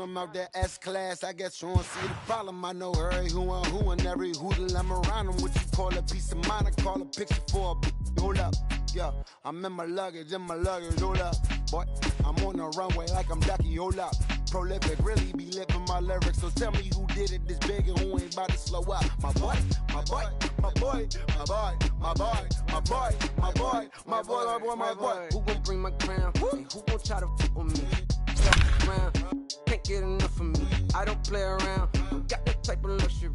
I'm out there S-class, I guess you don't see the problem. I know every who and every hoodle I'm around them. What you call a piece of mind, I call a picture for a hold up. Yeah, I'm in my luggage, hold up. Boy, I'm on the runway like I'm Ducky, hold up. Prolific, really be living my lyrics. So tell me who did it this big and who ain't about to slow up. My boy, my boy, my boy, my boy, my boy, my boy, my boy, my boy, my boy, my boy. Who gon' bring my crown? And who gon' try to fuck with me? Can't get enough of me. I don't play around. Don't got that type of luxury.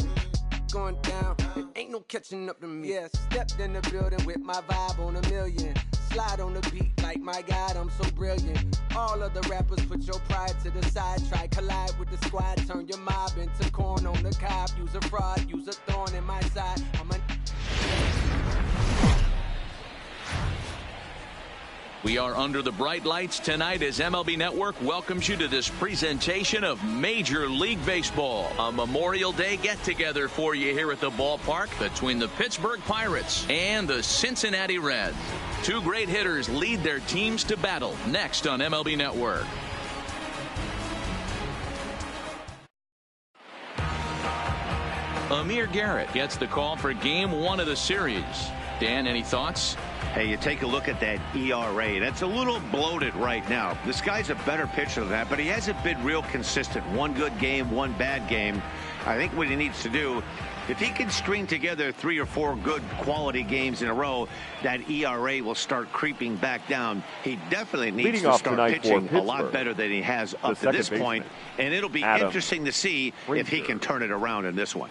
Going down, it ain't no catching up to me. Yeah, stepped in the building with my vibe on a million. Slide on the beat like my God, I'm so brilliant. All of the rappers put your pride to the side. Try collide with the squad. Turn your mob into corn on the cob. Use a fraud, use a thorn in my side. We are under the bright lights tonight as MLB Network welcomes you to this presentation of Major League Baseball. A Memorial Day get-together for you here at the ballpark between the Pittsburgh Pirates and the Cincinnati Reds. Two great hitters lead their teams to battle next on MLB Network. Amir Garrett gets the call for Game 1 of the series. Dan, any thoughts? Hey, you take a look at that ERA. That's a little bloated right now. This guy's a better pitcher than that, but he hasn't been real consistent. One good game, one bad game. I think what he needs to do, if he can string together 3 or 4 good quality games in a row, that ERA will start creeping back down. He definitely needs to start pitching a lot better than he has up to this point, and it'll be interesting to see if he can turn it around in this one.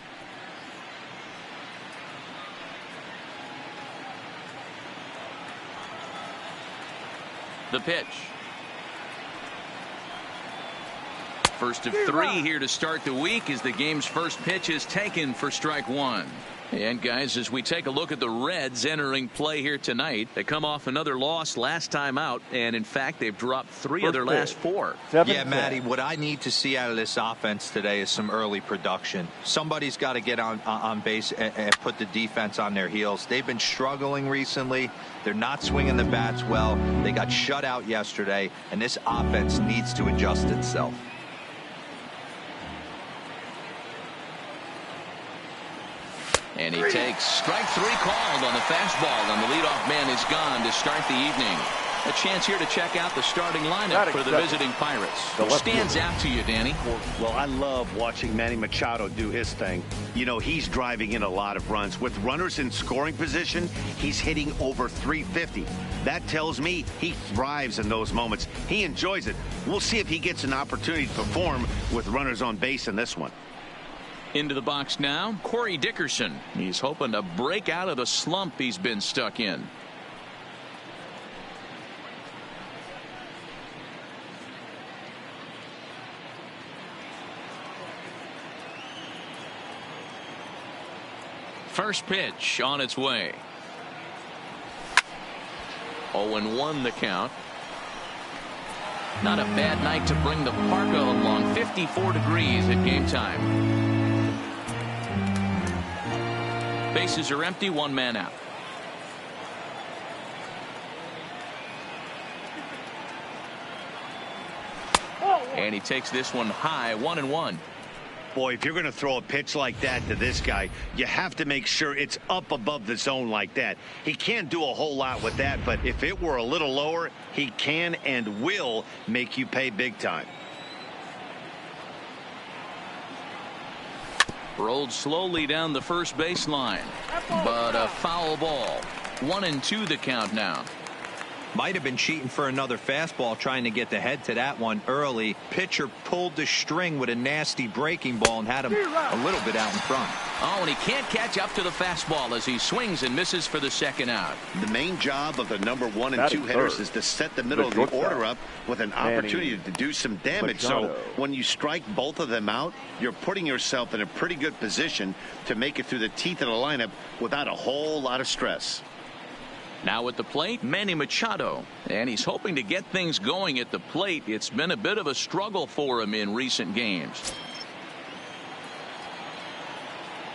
The pitch. First of 3 here to start the week as the game's first pitch is taken for strike 1. And guys, as we take a look at the Reds entering play here tonight, they come off another loss last time out, and in fact they've dropped 3 of their last 4. Yeah, Matty, what I need to see out of this offense today is some early production. Somebody's got to get on base and put the defense on their heels. They've been struggling recently. They're not swinging the bats well. They got shut out yesterday, and this offense needs to adjust itself. And he takes strike 3 called on the fastball, and the leadoff man is gone to start the evening. A chance here to check out the starting lineup for the visiting Pirates. What stands out to you, Danny? Well, I love watching Manny Machado do his thing. You know, he's driving in a lot of runs. With runners in scoring position, he's hitting over 350. That tells me he thrives in those moments. He enjoys it. We'll see if he gets an opportunity to perform with runners on base in this one. Into the box now, Corey Dickerson. He's hoping to break out of the slump he's been stuck in. First pitch on its way. 0-1 the count. Not a bad night to bring the parka along. 54 degrees at game time. Bases are empty, 1 man out. And he takes this one high, 1-1. Boy, if you're going to throw a pitch like that to this guy, you have to make sure it's up above the zone like that. He can't do a whole lot with that, but if it were a little lower, he can and will make you pay big time. Rolled slowly down the first baseline, but a foul ball. 1-2 the count now. Might have been cheating for another fastball, trying to get the head to that one early. Pitcher pulled the string with a nasty breaking ball and had him a little bit out in front. Oh, and he can't catch up to the fastball as he swings and misses for the second out. The main job of the number 1 and 2 hitters is to set the middle of the order up with an opportunity to do some damage. So when you strike both of them out, you're putting yourself in a pretty good position to make it through the teeth of the lineup without a whole lot of stress. Now at the plate, Manny Machado, and he's hoping to get things going at the plate. It's been a bit of a struggle for him in recent games.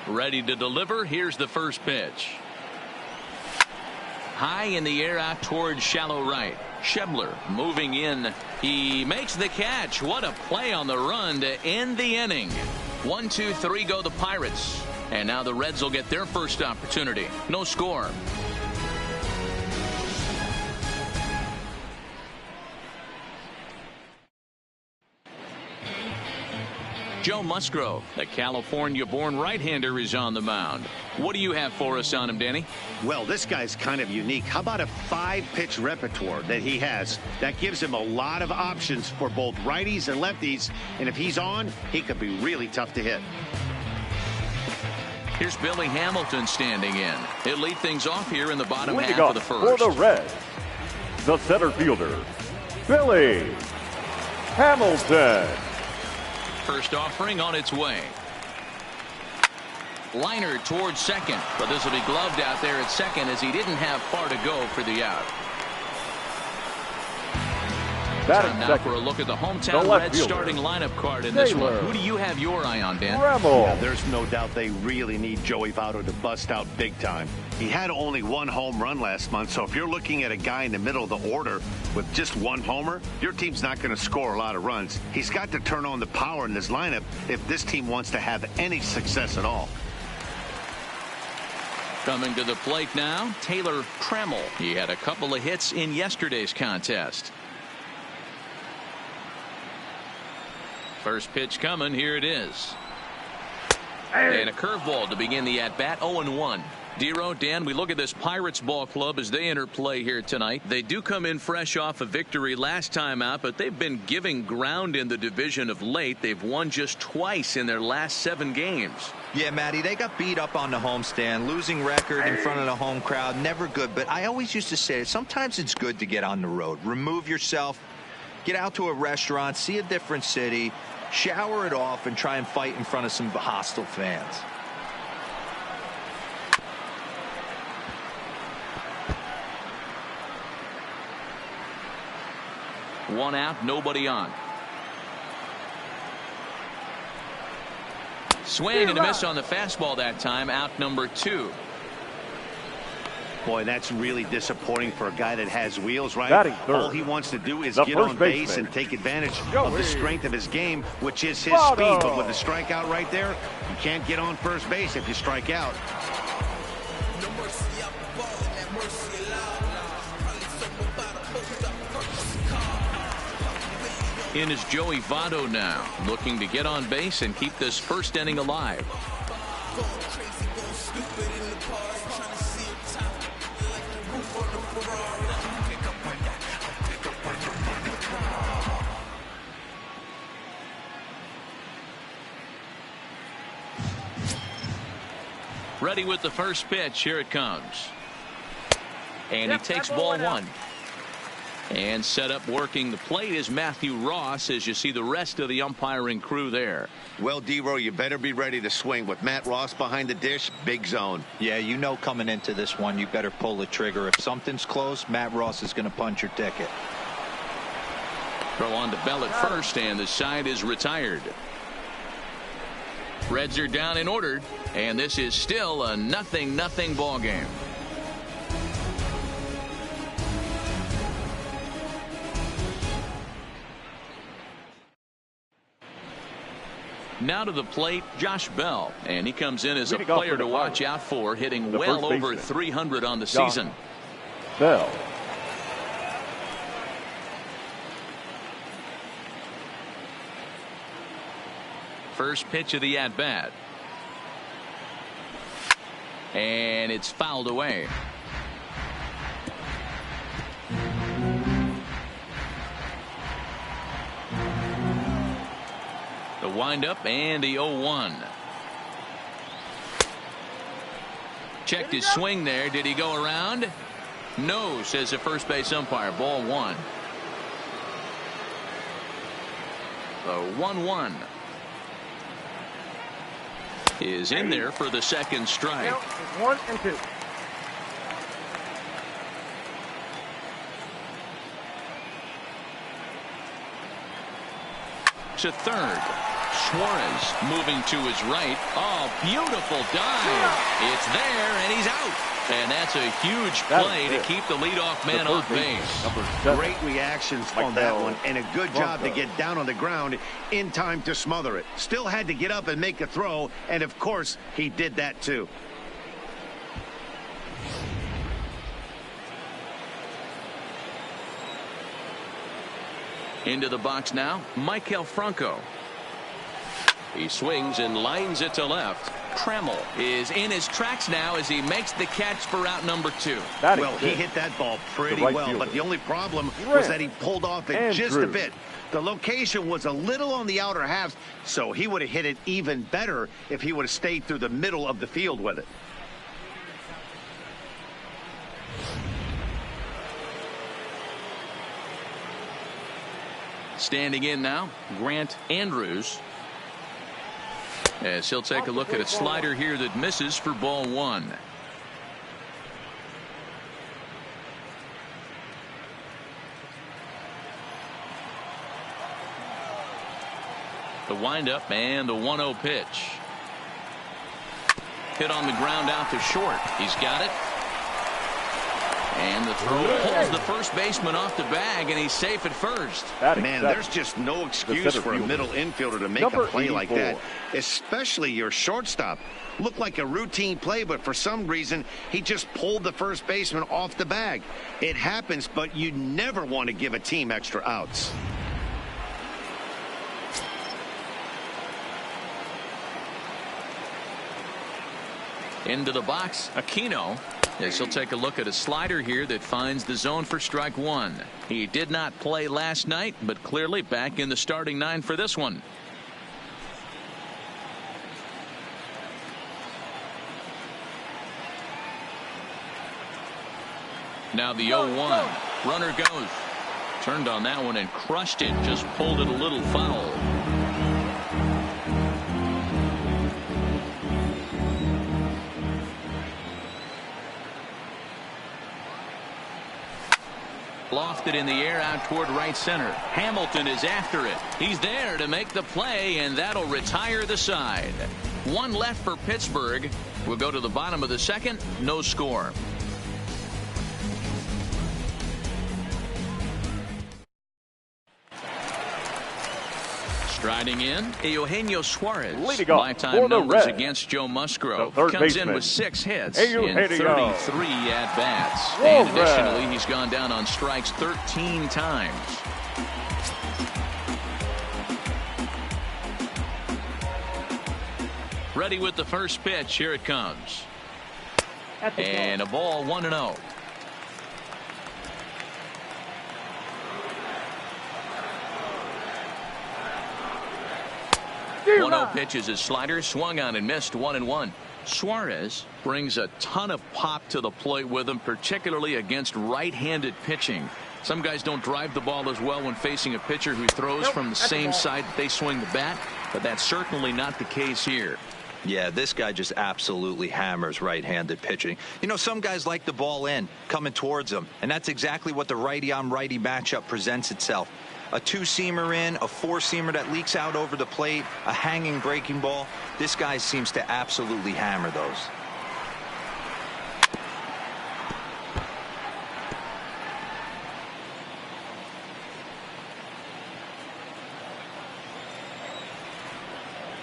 Ready to deliver. Here's the first pitch. High in the air out towards shallow right. Schebler moving in. He makes the catch. What a play on the run to end the inning. 1, 2, 3 go the Pirates. And now the Reds will get their first opportunity. No score. Joe Musgrove, the California-born right-hander, is on the mound. What do you have for us on him, Danny? Well, this guy's kind of unique. How about a 5-pitch repertoire that he has? That gives him a lot of options for both righties and lefties. And if he's on, he could be really tough to hit. Here's Billy Hamilton standing in. He'll lead things off here in the bottom Leading half of the first. For the Reds, the center fielder, Billy Hamilton. First offering on its way. Liner towards second, but this will be gloved out there at second as he didn't have far to go for the out. Time now for a look at the hometown Reds starting lineup card in this one. Who do you have your eye on, Dan? Yeah, there's no doubt they really need Joey Votto to bust out big time. He had only 1 home run last month, so if you're looking at a guy in the middle of the order with just 1 homer, your team's not going to score a lot of runs. He's got to turn on the power in this lineup if this team wants to have any success at all. Coming to the plate now, Taylor Trammell. He had a couple of hits in yesterday's contest. First pitch coming. Here it is. And a curveball to begin the at-bat. 0-1. Dero, Dan, we look at this Pirates ball club as they enter play here tonight. They do come in fresh off a victory last time out, but they've been giving ground in the division of late. They've won just twice in their last 7 games. Yeah, Matty, they got beat up on the homestand. Losing record in front of the home crowd, never good. But I always used to say sometimes it's good to get on the road. Remove yourself. Get out to a restaurant, see a different city, shower it off, and try and fight in front of some hostile fans. One out, nobody on. Swing and a miss on the fastball that time. Out number 2. Boy, that's really disappointing for a guy that has wheels, right? All he wants to do is get on base and take advantage of the strength of his game, which is his speed. But with a strikeout right there, you can't get on first base if you strike out. In is Joey Votto now, looking to get on base and keep this first inning alive. Ready with the first pitch. Here it comes. And he takes ball 1. And set up working the plate is Matthew Ross as you see the rest of the umpiring crew there. Well, Dero, you better be ready to swing. With Matt Ross behind the dish, big zone. Yeah, you know coming into this one, you better pull the trigger. If something's close, Matt Ross is going to punch your ticket. Throw on to Bell at first, and the side is retired. Reds are down and ordered, and this is still a 0-0 ball game. Now to the plate, Josh Bell, and he comes in as a player to watch out for, hitting well over 300 on the season. Bell. First pitch of the at-bat. And it's fouled away. The windup and the 0-1. Checked his swing there. Did he go around? No, says the first base umpire. Ball 1. The 1-1 is in there for the second strike. 1 and 2. To third. Suarez moving to his right. Oh, beautiful dive. It's there, and he's out. And that's a huge play to keep the leadoff man off base. Great reactions on that one, and a good job to get down on the ground in time to smother it. Still had to get up and make a throw, and of course, he did that too. Into the box now, Maikel Franco. He swings and lines it to left. Trammell is in his tracks now as he makes the catch for out number 2. Well, he hit that ball pretty well, but the only problem was that he pulled off it just a bit. The location was a little on the outer half, so he would have hit it even better if he would have stayed through the middle of the field with it. Standing in now, Grant Andrews. As he'll take a look at a slider here that misses for ball 1. The windup and the 1-0 pitch. Hit on the ground out to short. He's got it. And the throw pulls the first baseman off the bag, and he's safe at first. Man, there's just no excuse for a middle infielder to make a play like that, especially your shortstop. Looked like a routine play, but for some reason, he just pulled the first baseman off the bag. It happens, but you never want to give a team extra outs. Into the box, Aquino. As he'll take a look at a slider here that finds the zone for strike 1. He did not play last night, but clearly back in the starting 9 for this one. Now the 0-1. Runner goes. Turned on that one and crushed it. Just pulled it a little foul. Lofted in the air out toward right center. Hamilton is after it. He's there to make the play, and that'll retire the side. 1 left for Pittsburgh. We'll go to the bottom of the second. No score. Striding in, Eugenio Suarez. Lifetime numbers against Joe Musgrove. Comes in with 6 hits in 33 at-bats. And additionally, he's gone down on strikes 13 times. Ready with the first pitch. Here it comes. And a ball, 1-0. 1-0 pitch is his slider, swung on and missed, 1-1. Suarez brings a ton of pop to the plate with him, particularly against right-handed pitching. Some guys don't drive the ball as well when facing a pitcher who throws from the same side that they swing the bat, but that's certainly not the case here. Yeah, this guy just absolutely hammers right-handed pitching. You know, some guys like the ball in, coming towards them, and that's exactly what the righty-on-righty matchup presents itself. A 2-seamer in, a 4-seamer that leaks out over the plate, a hanging breaking ball. This guy seems to absolutely hammer those.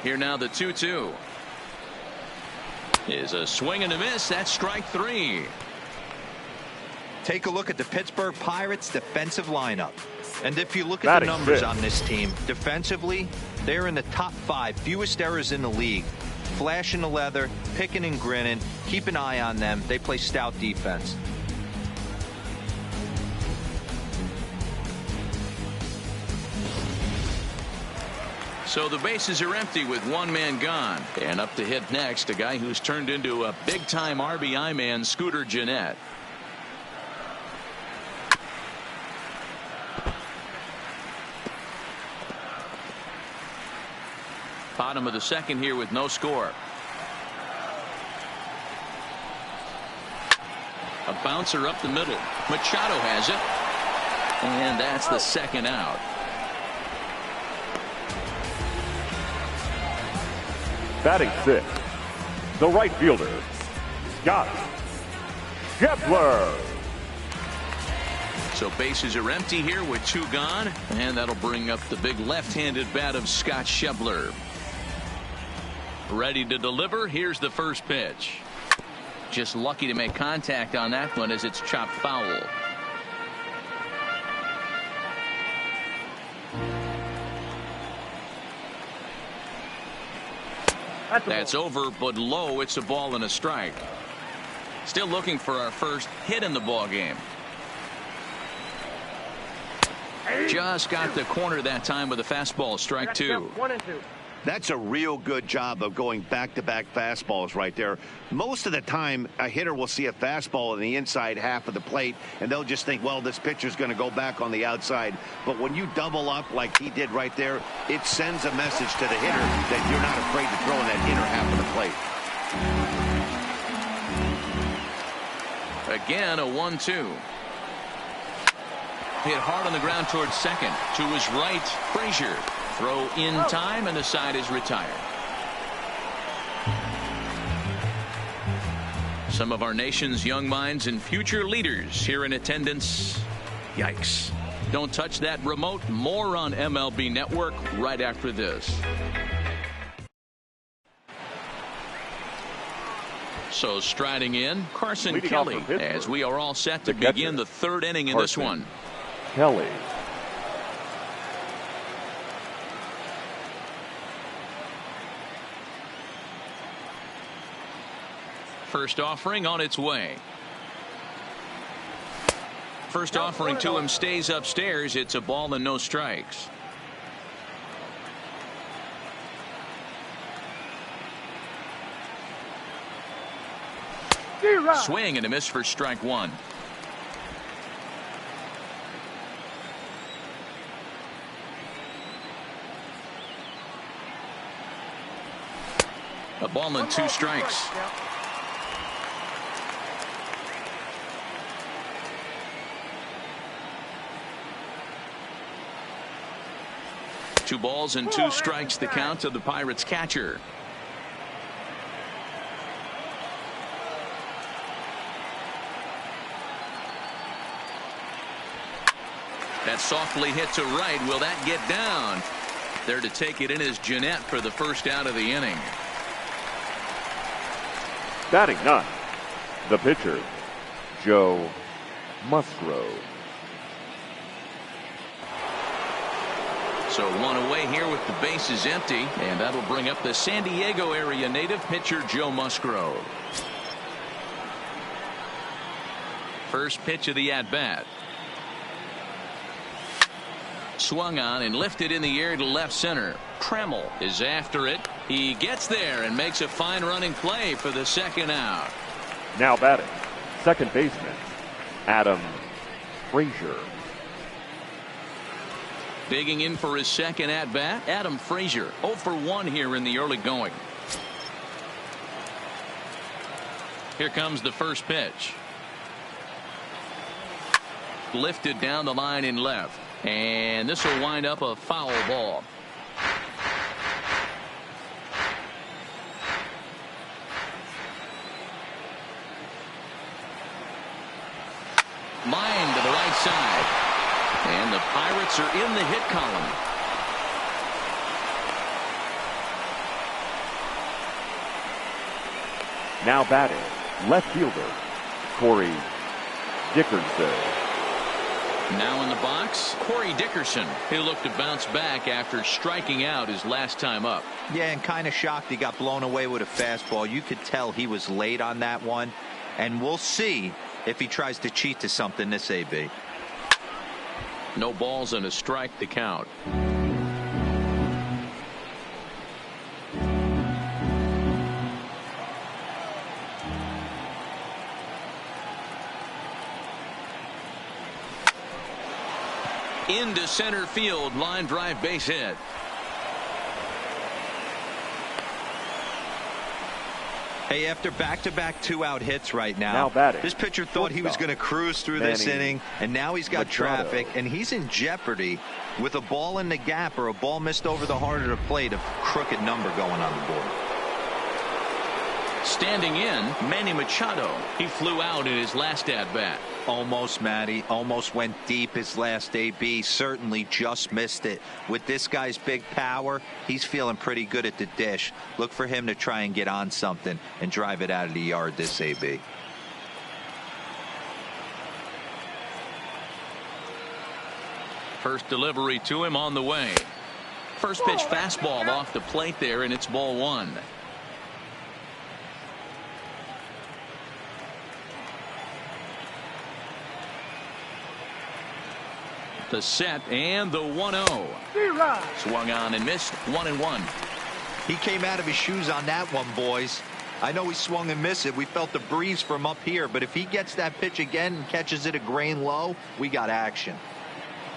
Here now the 2-2. Is a swing and a miss. That's strike 3. Take a look at the Pittsburgh Pirates defensive lineup. And if you look at the numbers on this team, defensively, they're in the top 5 fewest errors in the league. Flashing the leather, picking and grinning. Keep an eye on them. They play stout defense. So the bases are empty with 1 man gone. And up to hit next, a guy who's turned into a big-time RBI man, Scooter Gennett. Bottom of the second here with no score. A bouncer up the middle. Machado has it. And that's the second out. Batting sixth, the right fielder, Scott Schebler. So bases are empty here with 2 gone, and that'll bring up the big left-handed bat of Scott Schebler. Ready to deliver. Here's the first pitch. Just lucky to make contact on that one as it's chopped foul. That's over, but low. It's a ball and a strike. Still looking for our first hit in the ball game. Just got the corner that time with a fastball, strike 2. 1-2. That's a real good job of going back-to-back fastballs right there. Most of the time, a hitter will see a fastball in the inside half of the plate, and they'll just think, well, this pitcher's going to go back on the outside. But when you double up like he did right there, it sends a message to the hitter that you're not afraid to throw in that inner half of the plate. Again, a 1-2. Hit hard on the ground towards second. To his right, Frazier. Throw in time, and the side is retired. Some of our nation's young minds and future leaders here in attendance. Yikes. Don't touch that remote. More on MLB Network right after this. So striding in, Carson Leading Kelly, off from as we are all set to the catcher, begin the 3rd inning in this Carson one. Kelly. First offering on its way. First offering to him stays upstairs. It's a ball and no strikes. Swing and a miss for strike 1. A ball and 2 strikes. Two balls and 2 strikes, the count of the Pirates catcher. That softly hit to right. Will that get down? There to take it in is Jeanette for the first out of the inning. Batting 9th, the pitcher, Joe Musgrove. So 1 away here with the bases empty, and that'll bring up the San Diego area native pitcher Joe Musgrove. First pitch of the at-bat. Swung on and lifted in the air to left center. Trammell is after it. He gets there and makes a fine running play for the second out. Now batting, second baseman, Adam Frazier. Digging in for his second at bat, Adam Frazier, 0 for 1 here in the early going. Here comes the first pitch. Lifted down the line in left, and this will wind up a foul ball. Line to the right side. And the Pirates are in the hit column. Now batting, left fielder, Corey Dickerson. Now in the box, Corey Dickerson. He'll look to bounce back after striking out his last time up. Yeah, and kind of shocked he got blown away with a fastball. You could tell he was late on that one. And we'll see if he tries to cheat to something this AB. No balls and a strike to count. Into center field, line drive, base hit. Hey, after back-to-back 2-out hits right Now batting, this pitcher thought he was going to cruise through this inning, and now he's got traffic, and he's in jeopardy with a ball in the gap or a ball missed over the heart of the plate, a crooked number going on the board. Standing in, Manny Machado. He flew out in his last at-bat. Almost, Matty. Almost went deep his last AB. Certainly just missed it. With this guy's big power, he's feeling pretty good at the dish. Look for him to try and get on something and drive it out of the yard this AB. First delivery to him on the way. First pitch fastball off the plate there, and it's ball one. The set and the 1-0. Swung on and missed. 1-1. He came out of his shoes on that one, boys. I know he swung and missed it. We felt the breeze from up here, but if he gets that pitch again and catches it a grain low, we got action.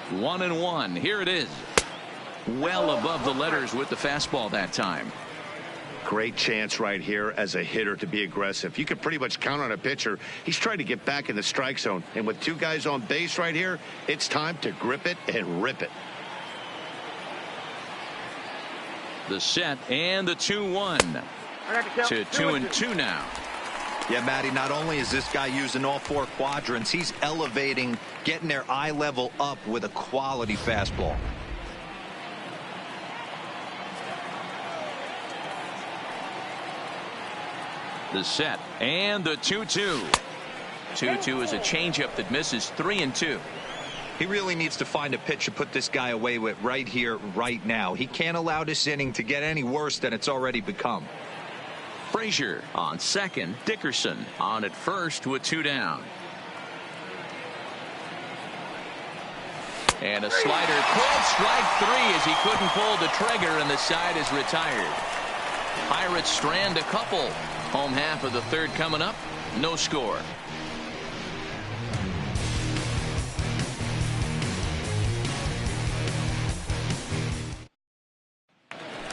1-1. Here it is. Well above the letters with the fastball that time. Great chance right here as a hitter to be aggressive. You can pretty much count on a pitcher. He's trying to get back in the strike zone. And with two guys on base right here, it's time to grip it and rip it. The set and the 2-1. To 2-2 now. Yeah, Matty, not only is this guy using all four quadrants, he's elevating, getting their eye level up with a quality fastball. The set and the 2-2. 2-2 is a changeup that misses. 3-2. He really needs to find a pitch to put this guy away with right here, right now. He can't allow this inning to get any worse than it's already become. Frazier on second. Dickerson on at first with 2 down. And a slider called strike 3 as he couldn't pull the trigger, and the side is retired. Pirates strand a couple. Home half of the third coming up. No score.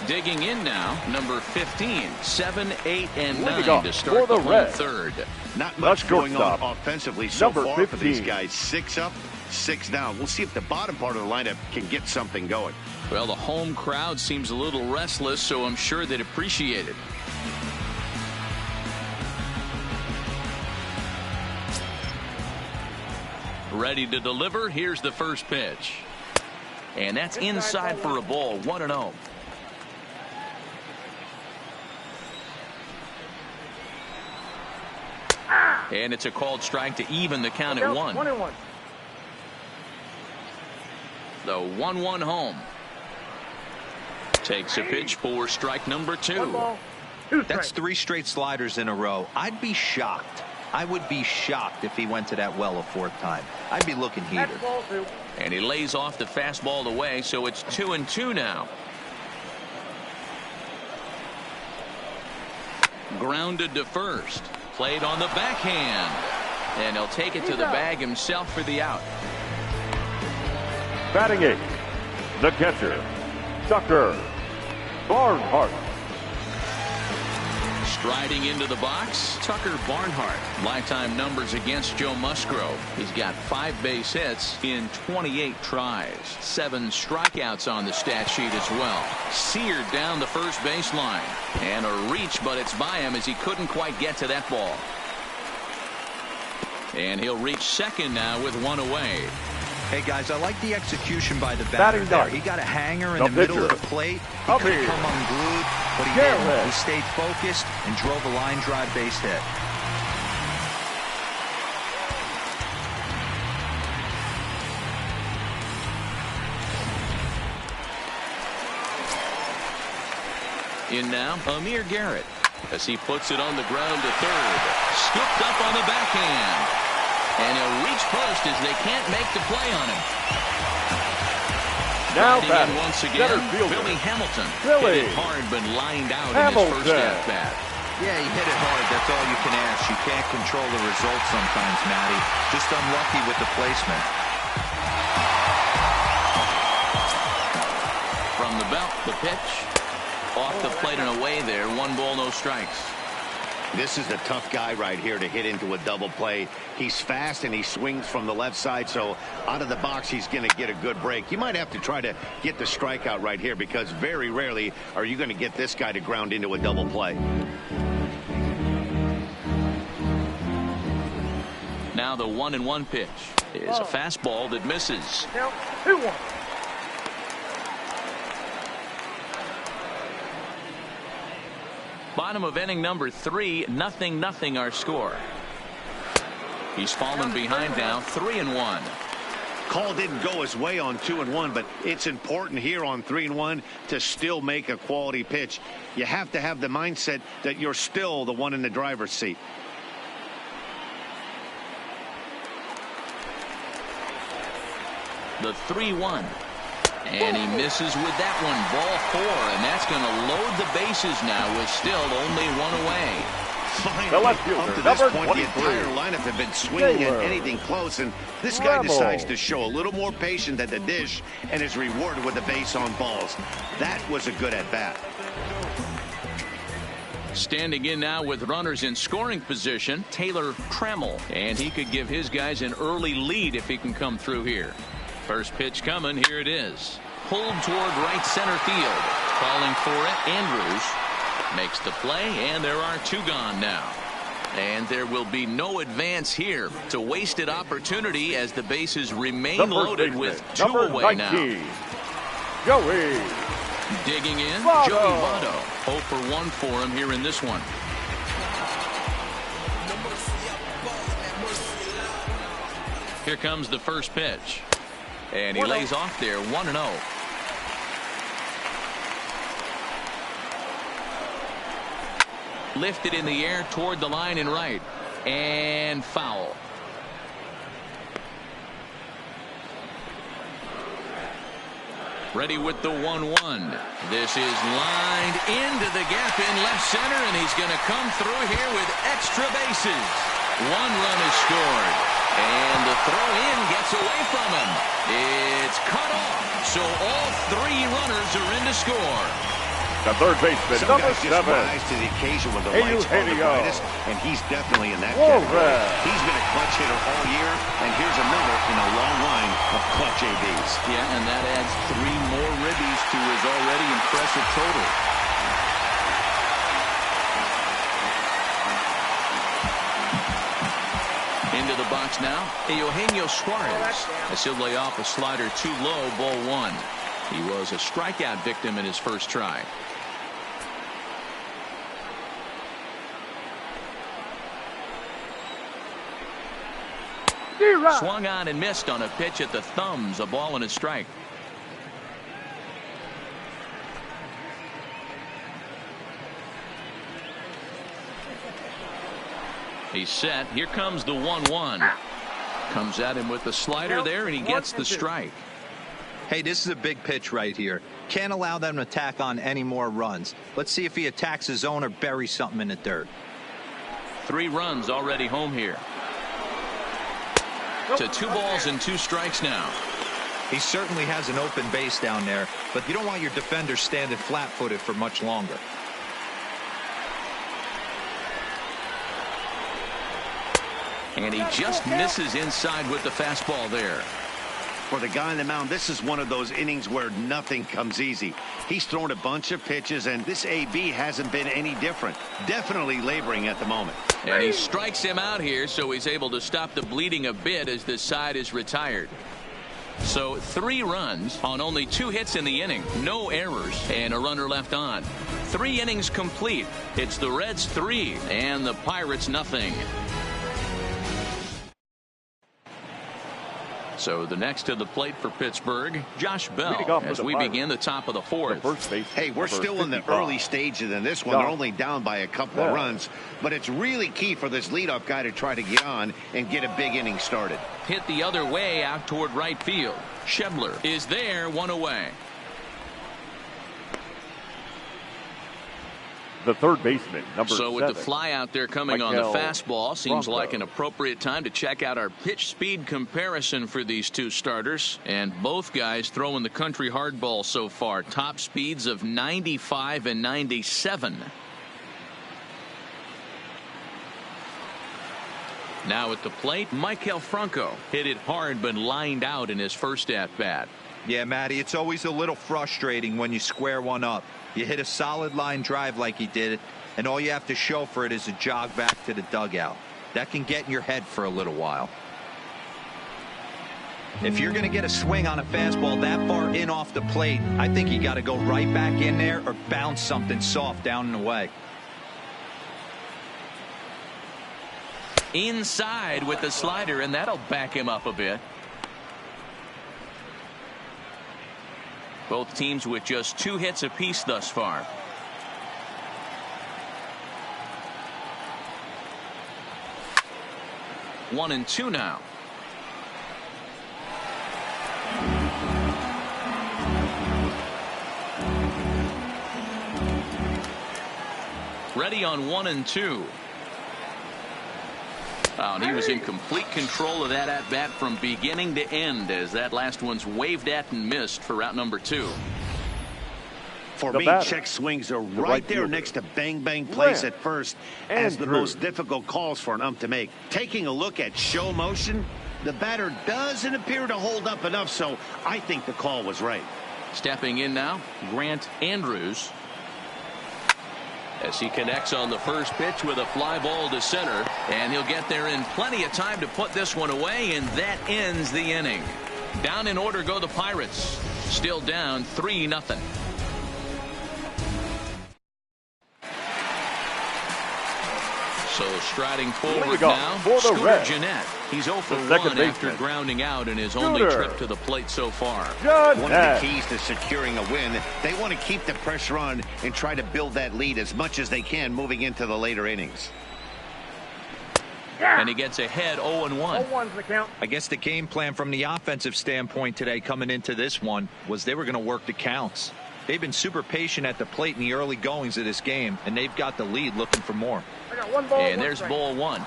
Digging in now, number 15, 7, 8, and 9 to start the whole third. Not much going on offensively so Number far 15. for these guys. 6 up, 6 down. We'll see if the bottom part of the lineup can get something going. Well, the home crowd seems a little restless, so I'm sure they'd appreciate it. Ready to deliver. Here's the first pitch. And that's inside for a ball. 1-0. And it's a called strike to even the count at 1. 1-1. The 1-1 home. Takes a pitch for strike number 2. That's 3 straight sliders in a row. I'd be shocked. I would be shocked if he went to that well a 4th time. I'd be looking heated. And he lays off the fastball away, so it's 2-2 now. Grounded to first. Played on the backhand. And he'll take it to the bag himself for the out. Batting 8, the catcher, Tucker Barnhart. Striding into the box, Tucker Barnhart. Lifetime numbers against Joe Musgrove. He's got 5 base hits in 28 tries. 7 strikeouts on the stat sheet as well. Seared down the first baseline. And a reach, but it's by him as he couldn't quite get to that ball. And he'll reach second now with 1 away. Hey, guys, I like the execution by the batter there. He got a hanger in the middle of the plate. He could have come unglued, but he didn't. He stayed focused and drove a line drive base hit. In now, Amir Garrett, as he puts it on the ground to third. Scooped up on the backhand. And he'll reach first as they can't make the play on him. Now batting once again, Billy Hamilton. Hit it hard, but lined out in his first at-bat. Yeah, he hit it hard. That's all you can ask. You can't control the results sometimes, Matty. Just unlucky with the placement. From the belt, the pitch. Off the plate and away there. 1 ball, no strikes. This is the tough guy right here to hit into a double play. He's fast and he swings from the left side, so out of the box he's going to get a good break. You might have to try to get the strikeout right here because very rarely are you going to get this guy to ground into a double play. Now the 1-1 pitch is a fastball that misses. Count 2-1. Bottom of inning number 3, 0-0 our score. He's fallen behind now, 3-1. Call didn't go his way on 2-1, but it's important here on 3-1 to still make a quality pitch. You have to have the mindset that you're still the one in the driver's seat. The 3-1. And he misses with that one. Ball 4, and that's going to load the bases now with still only one away. Finally, up to this point, the entire lineup have been swinging at anything close, and this guy decides to show a little more patience at the dish and is rewarded with a base on balls. That was a good at-bat. Standing in now with runners in scoring position, Taylor Trammell, and he could give his guys an early lead if he can come through here. First pitch coming. Here it is. Pulled toward right center field. Calling for it, Andrews makes the play, and there are 2 gone now. And there will be no advance here. It's a wasted opportunity as the bases remain loaded with 2 away now. Joey. Digging in, Votto. Joey Votto. 0 for 1 for him here in this one. Here comes the first pitch. And he lays off there, 1-0. Lifted in the air toward the line and right. And foul. Ready with the 1-1. This is lined into the gap in left center, and he's going to come through here with extra bases. 1 run is scored. And the throw in gets away from him. It's cut off. So all 3 runners are in to score. The third baseman, Some number guys just 7. rise to the occasion when the lights are the brightest, and he's definitely in that category. He's been a clutch hitter all year, and here's another in a long line of clutch ABs. Yeah, and that adds 3 more ribbies to his already impressive total. Into the box now, Eugenio Suarez. As he'll lay off a slider too low, ball 1. He was a strikeout victim in his first try. Swung on and missed on a pitch at the thumbs. A ball and a strike. He's set. Here comes the 1-1. Comes at him with the slider there, and he gets the strike. Hey, this is a big pitch right here. Can't allow them to tack on any more runs. Let's see if he attacks his zone or buries something in the dirt. 3 runs already home here. To 2 balls and 2 strikes now. He certainly has an open base down there, but you don't want your defender standing flat-footed for much longer. And he just misses inside with the fastball there. For the guy on the mound, this is one of those innings where nothing comes easy. He's thrown a bunch of pitches, and this AB hasn't been any different. Definitely laboring at the moment. And he strikes him out here, so he's able to stop the bleeding a bit as this side is retired. So 3 runs on only 2 hits in the inning. No errors and a runner left on. 3 innings complete. It's the Reds 3 and the Pirates nothing. So the next to the plate for Pittsburgh, Josh Bell, as we begin the top of the 4th. Hey, we're still in the early stages in this one. They're only down by a couple of runs, but it's really key for this leadoff guy to try to get on and get a big inning started. Hit the other way out toward right field. Schebler is there, 1 away. The third baseman, number 7. So with the fly out there coming on the fastball, seems like an appropriate time to check out our pitch speed comparison for these 2 starters. And both guys throwing the country hardball so far. Top speeds of 95 and 97. Now at the plate, Maikel Franco hit it hard but lined out in his first at-bat. Yeah, Matty, it's always a little frustrating when you square one up. You hit a solid line drive like he did, and all you have to show for it is a jog back to the dugout. That can get in your head for a little while. If you're going to get a swing on a fastball that far in off the plate, I think you got to go right back in there or bounce something soft down and away. Inside with the slider, and that'll back him up a bit. Both teams with just 2 hits apiece thus far. One and two now. Ready on 1 and 2. Oh, and he was in complete control of that at bat from beginning to end, as that last one's waved at and missed for route number 2. For me, check swings are right there next to bang bang plays at first as the most difficult calls for an ump to make. Taking a look at show motion, the batter doesn't appear to hold up enough, so I think the call was right. Stepping in now, Grant Andrews. As he connects on the first pitch with a fly ball to center, and he'll get there in plenty of time to put this one away, and that ends the inning. Down in order go the Pirates, still down 3-0. So striding forward now, Scooter Gennett. He's 0 for 1 after grounding out in his only trip to the plate so far. One of the keys to securing a win, they want to keep the pressure on and try to build that lead as much as they can moving into the later innings. And he gets ahead 0-1. I guess the game plan from the offensive standpoint today coming into this one was they were going to work the counts. They've been super patient at the plate in the early goings of this game, and they've got the lead looking for more. And there's ball 1.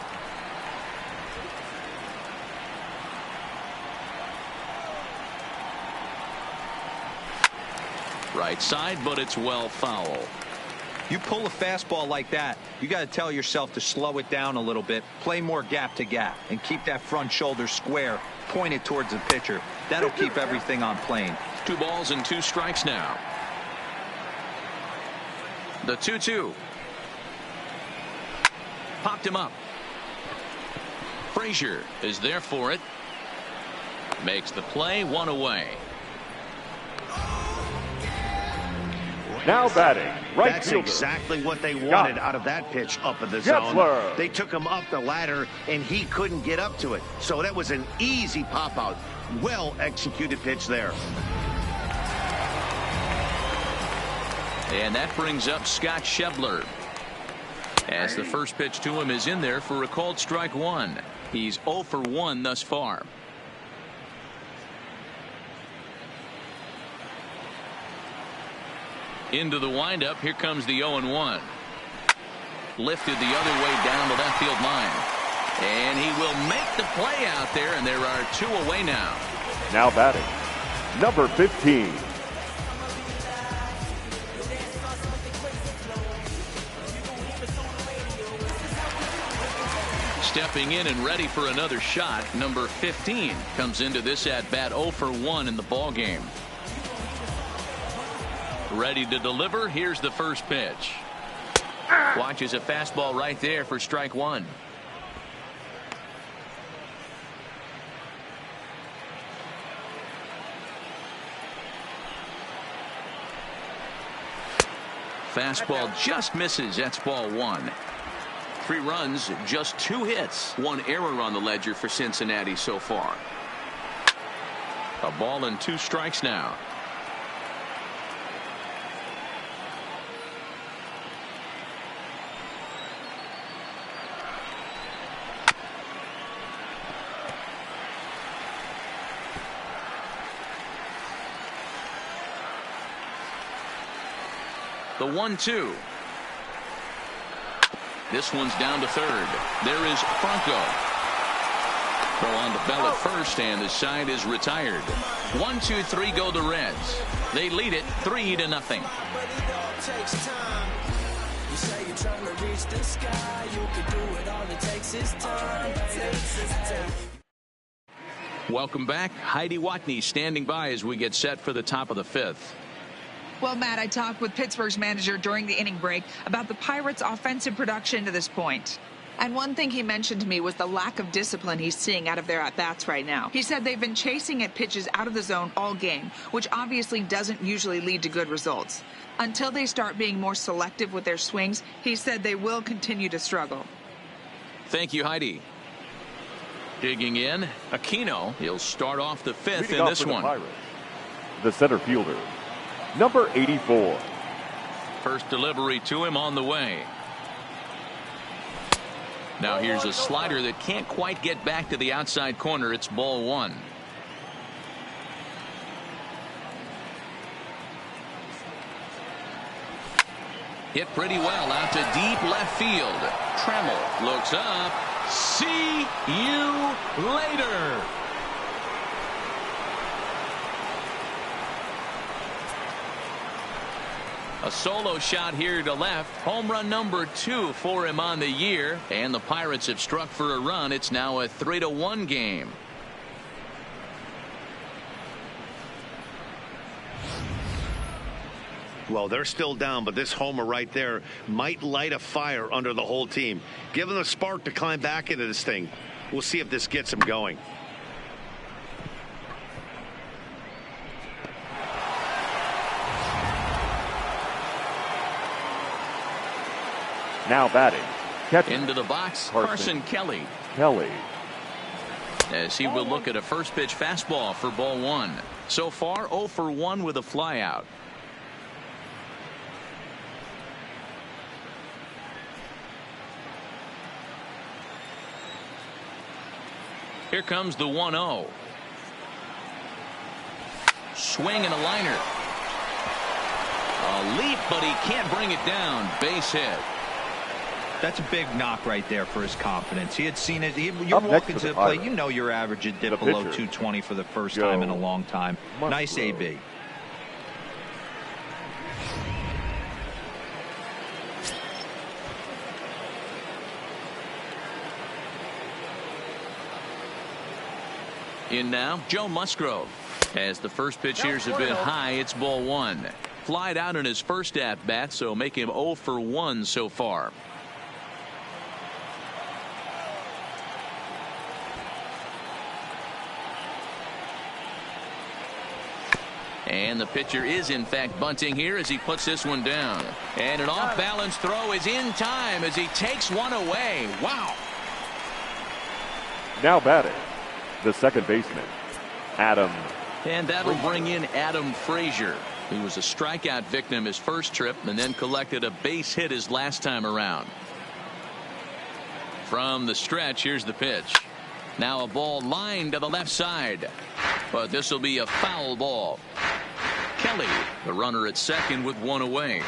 Right side, but it's well foul. You pull a fastball like that, you got to tell yourself to slow it down a little bit, play more gap to gap, and keep that front shoulder square, pointed towards the pitcher. That'll keep everything on plane. 2 balls and 2 strikes now. The 2-2. Popped him up. Frazier is there for it. Makes the play, 1 away. Now batting, right That's fielder. exactly what they wanted out of that pitch up in the zone. They took him up the ladder, and he couldn't get up to it. So that was an easy pop-out. Well-executed pitch there. And that brings up Scott Schebler, as the first pitch to him is in there for a called strike 1. He's 0 for 1 thus far. Into the windup. Here comes the 0-1. Lifted the other way down the left field line. And he will make the play out there, and there are 2 away now. Now batting, number 15. Stepping in and ready for another shot, number 15 comes into this at bat 0 for 1 in the ball game. Ready to deliver. Here's the first pitch. Watches a fastball right there for strike 1. Fastball just misses. That's ball 1. 3 runs, just 2 hits. 1 error on the ledger for Cincinnati so far. A ball and 2 strikes now. The 1-2. This one's down to third. There is Franco. Throw on the bell at first, and the side is retired. 1, 2, 3 go the Reds. They lead it 3-0. Welcome back. Heidi Watney standing by as we get set for the top of the 5th. Well, Matt, I talked with Pittsburgh's manager during the inning break about the Pirates' offensive production to this point. And one thing he mentioned to me was the lack of discipline he's seeing out of their at-bats right now. He said they've been chasing at pitches out of the zone all game, which obviously doesn't usually lead to good results. Until they start being more selective with their swings, he said they will continue to struggle. Thank you, Heidi. Digging in, Aquino. He'll start off the fifth Leading in this one. The center fielder, number 84. First delivery to him on the way. Now here's a slider that can't quite get back to the outside corner. It's ball one. Hit pretty well out to deep left field. Trammell looks up. See you later. A solo shot here to left. Home run number 2 for him on the year. And the Pirates have struck for a run. It's now a 3-1 game. Well, they're still down, but this homer right there might light a fire under the whole team. Give them a spark to climb back into this thing. We'll see if this gets them going. Now batting, catcher. Into the box, Carson Kelly. As he will look at a first pitch fastball for ball one. So far 0 for 1 with a flyout. Here comes the 1-0. Swing and a liner. A leap, but he can't bring it down. Base hit. That's a big knock right there for his confidence. He had seen it. You're walking to the plate. You know your average would dip below 220 for the first time in a long time. Nice AB. In now, Joe Musgrove. As the first pitch here's a bit high, it's ball one. Flied out in his first at bat, so make him 0 for 1 so far. And the pitcher is in fact bunting here as he puts this one down. And an off-balance throw is in time as he takes one away. Wow. Now batting, the second baseman, Adam. And that'll bring in Adam Frazier, who was a strikeout victim his first trip and then collected a base hit his last time around. From the stretch, here's the pitch. Now a ball lined to the left side, but this will be a foul ball. Kelly, the runner at second with one away.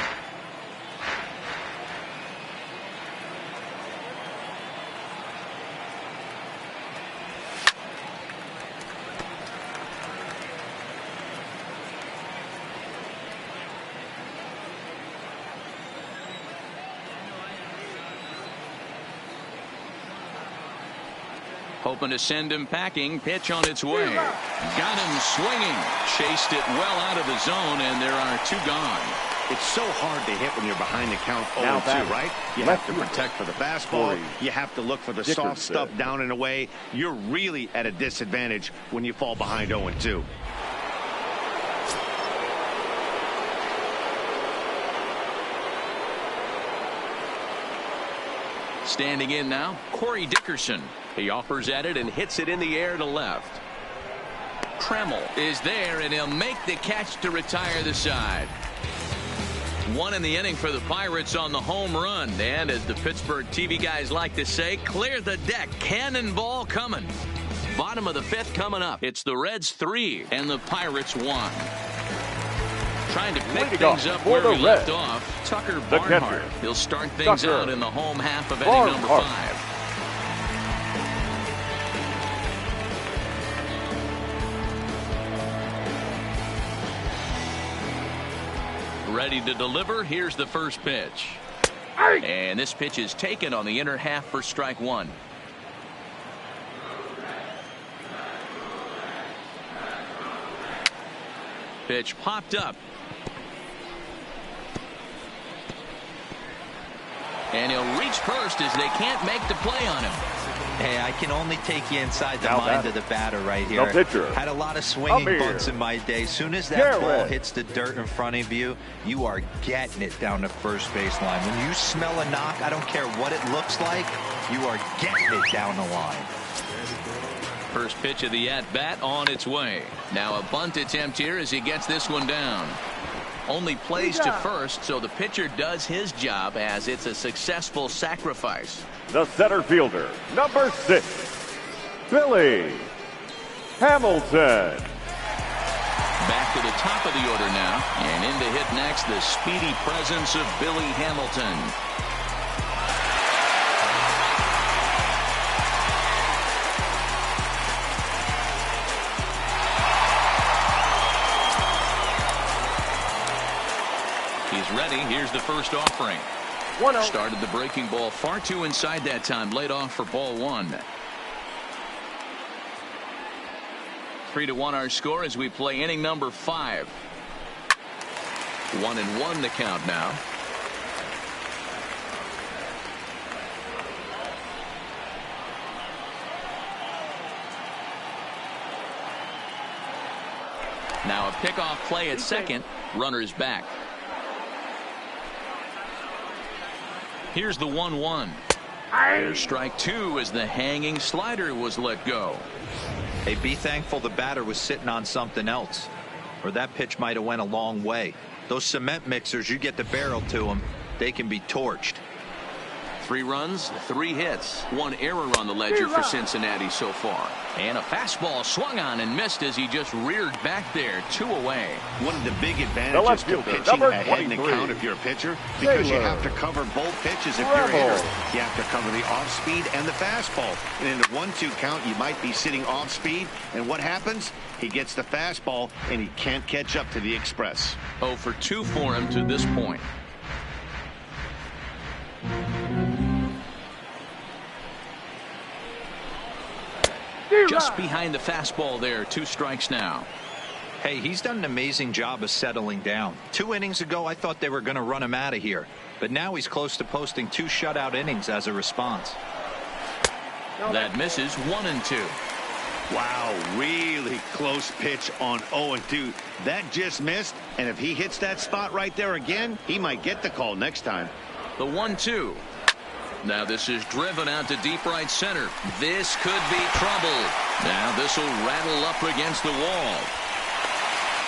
Hoping to send him packing. Pitch on its way. Got him swinging. Chased it well out of the zone, and there are two gone. It's so hard to hit when you're behind the count 0-2, right? You have to protect for the fastball. You have to look for the soft stuff down and away. You're really at a disadvantage when you fall behind 0-2. Standing in now, Corey Dickerson. He offers at it and hits it in the air to left. Trammell is there, and he'll make the catch to retire the side. One in the inning for the Pirates on the home run. And as the Pittsburgh TV guys like to say, clear the deck. Cannonball coming. Bottom of the fifth coming up. It's the Reds 3 and the Pirates 1. Trying to pick things up where we left off. Tucker Barnhart. He'll start things out in the home half of inning number 5. Ready to deliver. Here's the first pitch. And this pitch is taken on the inner half for strike one. Pitch popped up. And he'll reach first as they can't make the play on him. Hey, I can only take you inside the mind of the batter right here. The pitcher. Had a lot of swinging bunts in my day. Soon as that ball hits the dirt in front of you, you are getting it down the first baseline. When you smell a knock, I don't care what it looks like, you are getting it down the line. First pitch of the at-bat on its way. Now a bunt attempt here as he gets this one down. Only plays to first, so the pitcher does his job as it's a successful sacrifice. The center fielder, number 6, Billy Hamilton. Back to the top of the order now, and in to hit next, the speedy presence of Billy Hamilton. He's ready. Here's the first offering. Started the breaking ball far too inside that time. Laid off for ball 1. 3-1 our score as we play inning number 5. 1-1 the count now. Now a pickoff play at second. Runners back. Here's the 1-1. Here's strike 2 as the hanging slider was let go. Hey, be thankful the batter was sitting on something else, or that pitch might have went a long way. Those cement mixers, you get the barrel to them, they can be torched. 3 runs, 3 hits, 1 error on the ledger for Cincinnati so far. And a fastball swung on and missed as he just reared back there. 2 away. One of the big advantages to pitching ahead in the count if you're a pitcher, because you have to cover both pitches if you're a hitter. You have to cover the off speed and the fastball. And in a 1-2 count, you might be sitting off speed. And what happens? He gets the fastball and he can't catch up to the express. 0 for 2 for him to this point. Just behind the fastball there. 2 strikes now. Hey, he's done an amazing job of settling down. 2 innings ago, I thought they were going to run him out of here. But now he's close to posting 2 shutout innings as a response. That misses. 1-2. Wow, really close pitch on 0-2. That just missed, and if he hits that spot right there again, he might get the call next time. The 1-2. Now this is driven out to deep right center. This could be trouble. Now this will rattle up against the wall.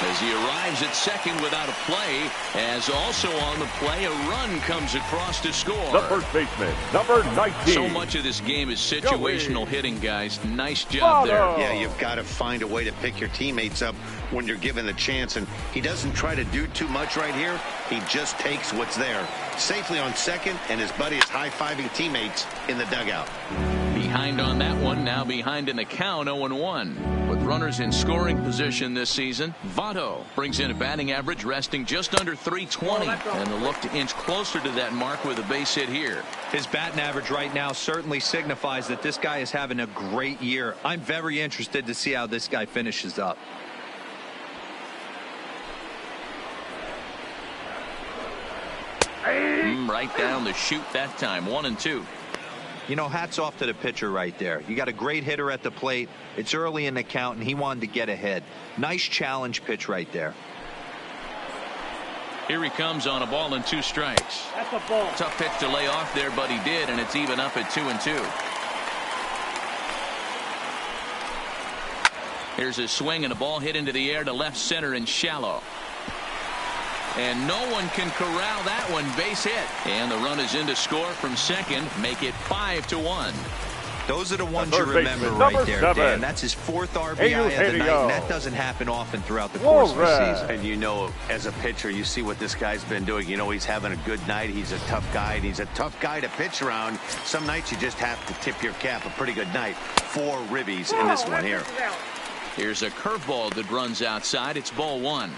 As he arrives at second without a play, as also on the play, a run comes across to score. The first baseman, number 19. So much of this game is situational hitting, guys. Nice job there. Yeah, you've got to find a way to pick your teammates up when you're given the chance, and he doesn't try to do too much right here. He just takes what's there. Safely on second, and his buddy is high-fiving teammates in the dugout. Behind on that one, now behind in the count, 0-1. With runners in scoring position this season, Votto brings in a batting average resting just under 320, and the look to inch closer to that mark with a base hit here. His batting average right now certainly signifies that this guy is having a great year. I'm very interested to see how this guy finishes up. Right down the chute that time. 1-2. You know, hats off to the pitcher right there. You got a great hitter at the plate. It's early in the count, and he wanted to get ahead. Nice challenge pitch right there. Here he comes on a ball and 2 strikes. That's a ball. Tough pitch to lay off there, but he did, and it's even up at 2-2. Here's a swing and a ball hit into the air to left center and shallow. And no one can corral that one. Base hit. And the run is in to score from second. Make it 5-1. Those are the ones you remember right there, Dan. That's his 4th RBI of the night, and that doesn't happen often throughout the course of the season. And you know, as a pitcher, you see what this guy's been doing. You know, he's having a good night. He's a tough guy, and he's a tough guy to pitch around. Some nights you just have to tip your cap. A pretty good night. 4 ribbies in this one here. Here's a curveball that runs outside. It's ball 1.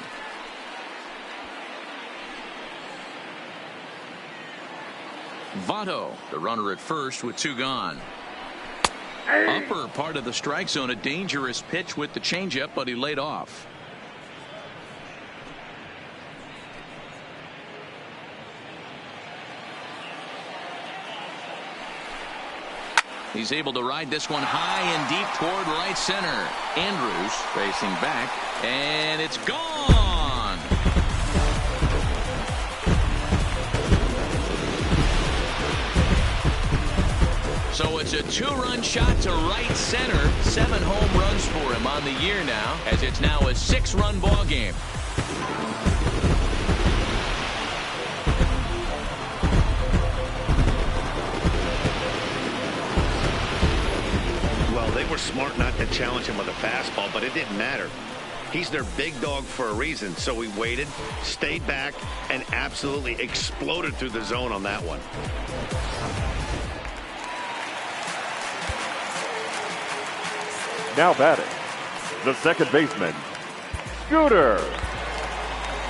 Votto, the runner at first with 2 gone. Upper part of the strike zone, a dangerous pitch with the changeup, but he laid off. He's able to ride this one high and deep toward right center. Andrews racing back, and it's gone. So it's a 2-run shot to right center. 7 home runs for him on the year now, as it's now a 6-run ball game. Well, they were smart not to challenge him with a fastball, but it didn't matter. He's their big dog for a reason, so he waited, stayed back, and absolutely exploded through the zone on that one. Now batting, the second baseman, Scooter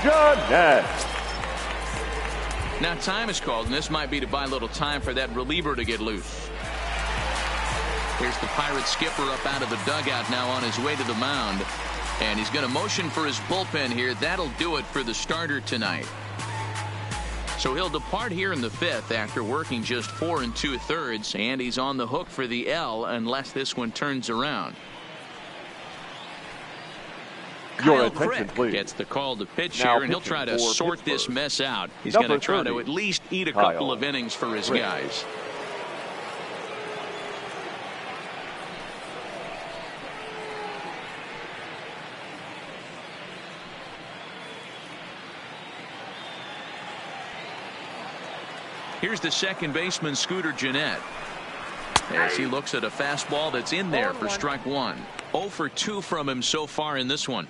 Gennett. Now time is called, and this might be to buy a little time for that reliever to get loose. Here's the Pirates skipper up out of the dugout now on his way to the mound. And he's going to motion for his bullpen here. That'll do it for the starter tonight. So he'll depart here in the 5th after working just 4 2/3, and he's on the hook for the L unless this one turns around. Your Kyle attention, Crick please. gets the call to pitch Now here, and he'll try to pitching for sort this Pittsburgh, mess out. He's number going to try to 30, at least eat a Kyle couple of innings for his Crick. guys. Here's the second baseman, Scooter Gennett, as he looks at a fastball that's in there for strike 1. 0 for 2 from him so far in this one.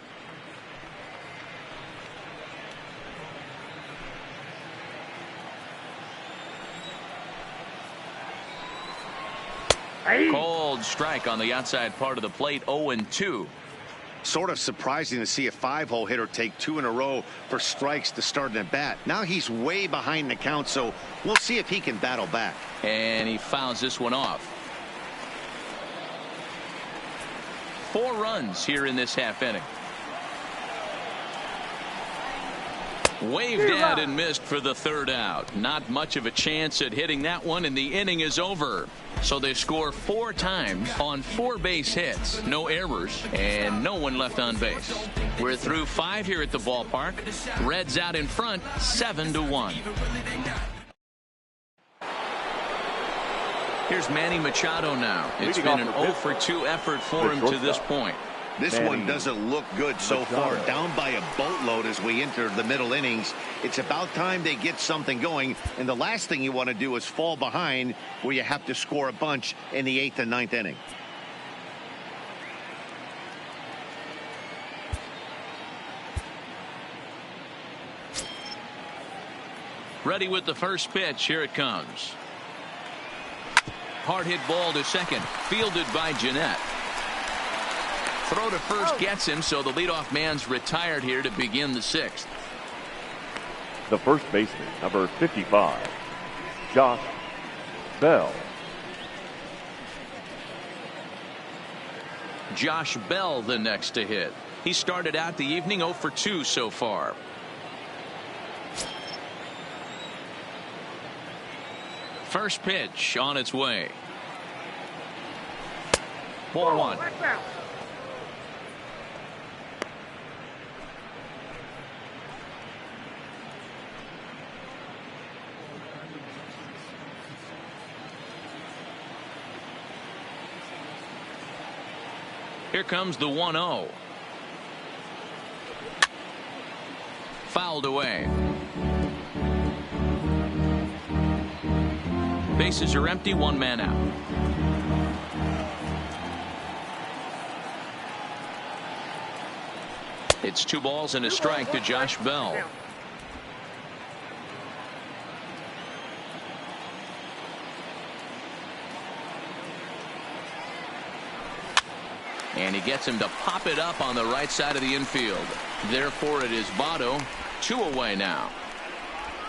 Cold strike on the outside part of the plate. 0-2. Sort of surprising to see a 5-hole hitter take 2 in a row for strikes to start an at bat. Now he's way behind the count, so we'll see if he can battle back. And he fouls this one off. 4 runs here in this half inning. Waved at and missed for the 3rd out. Not much of a chance at hitting that one, and the inning is over. So they score 4 times on 4 base hits, no errors, and no one left on base. We're through 5 here at the ballpark. Reds out in front, 7-1. Here's Manny Machado now. It's been an 0 for 2 effort for him to this point. This one doesn't look good so far. Down by a boatload as we enter the middle innings. It's about time they get something going. And the last thing you want to do is fall behind where you have to score a bunch in the 8th and 9th inning. Ready with the first pitch. Here it comes. Hard hit ball to second. Fielded by Gennett. Throw to first gets him, so the leadoff man's retired here to begin the 6th. The first baseman, number 55, Josh Bell. Josh Bell the next to hit. He started out the evening 0 for 2 so far. First pitch on its way. Ball 1. Here comes the 1-0. Fouled away. Bases are empty, 1 man out. It's 2 balls and a strike to Josh Bell. And he gets him to pop it up on the right side of the infield. Therefore, it is Votto. 2 away now.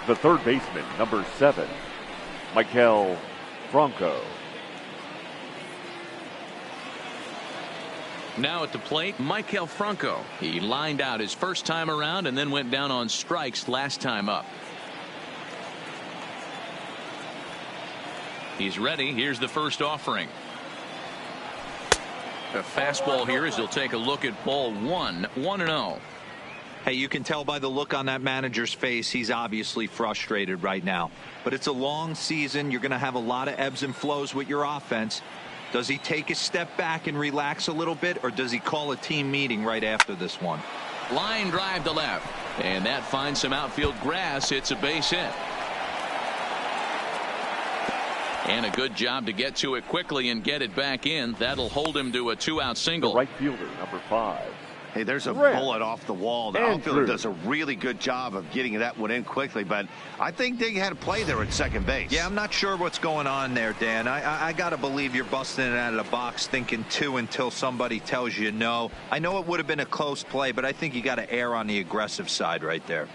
The third baseman, number 7, Maikel Franco. Now at the plate, Maikel Franco. He lined out his first time around and then went down on strikes last time up. He's ready. Here's the first offering. A fastball here as he'll take a look at ball one. 1-0. Hey, you can tell by the look on that manager's face he's obviously frustrated right now. But it's a long season. You're going to have a lot of ebbs and flows with your offense. Does he take a step back and relax a little bit, or does he call a team meeting right after this one? Line drive to left. And that finds some outfield grass. It's a base hit. And a good job to get to it quickly and get it back in. That'll hold him to a 2-out single. The right fielder, number 5. Hey, there's a bullet off the wall. The outfielder does a really good job of getting that one in quickly, but I think they had a play there at second base. Yeah, I'm not sure what's going on there, Dan. I got to believe you're busting it out of the box thinking 2 until somebody tells you no. I know it would have been a close play, but I think you got to err on the aggressive side right there.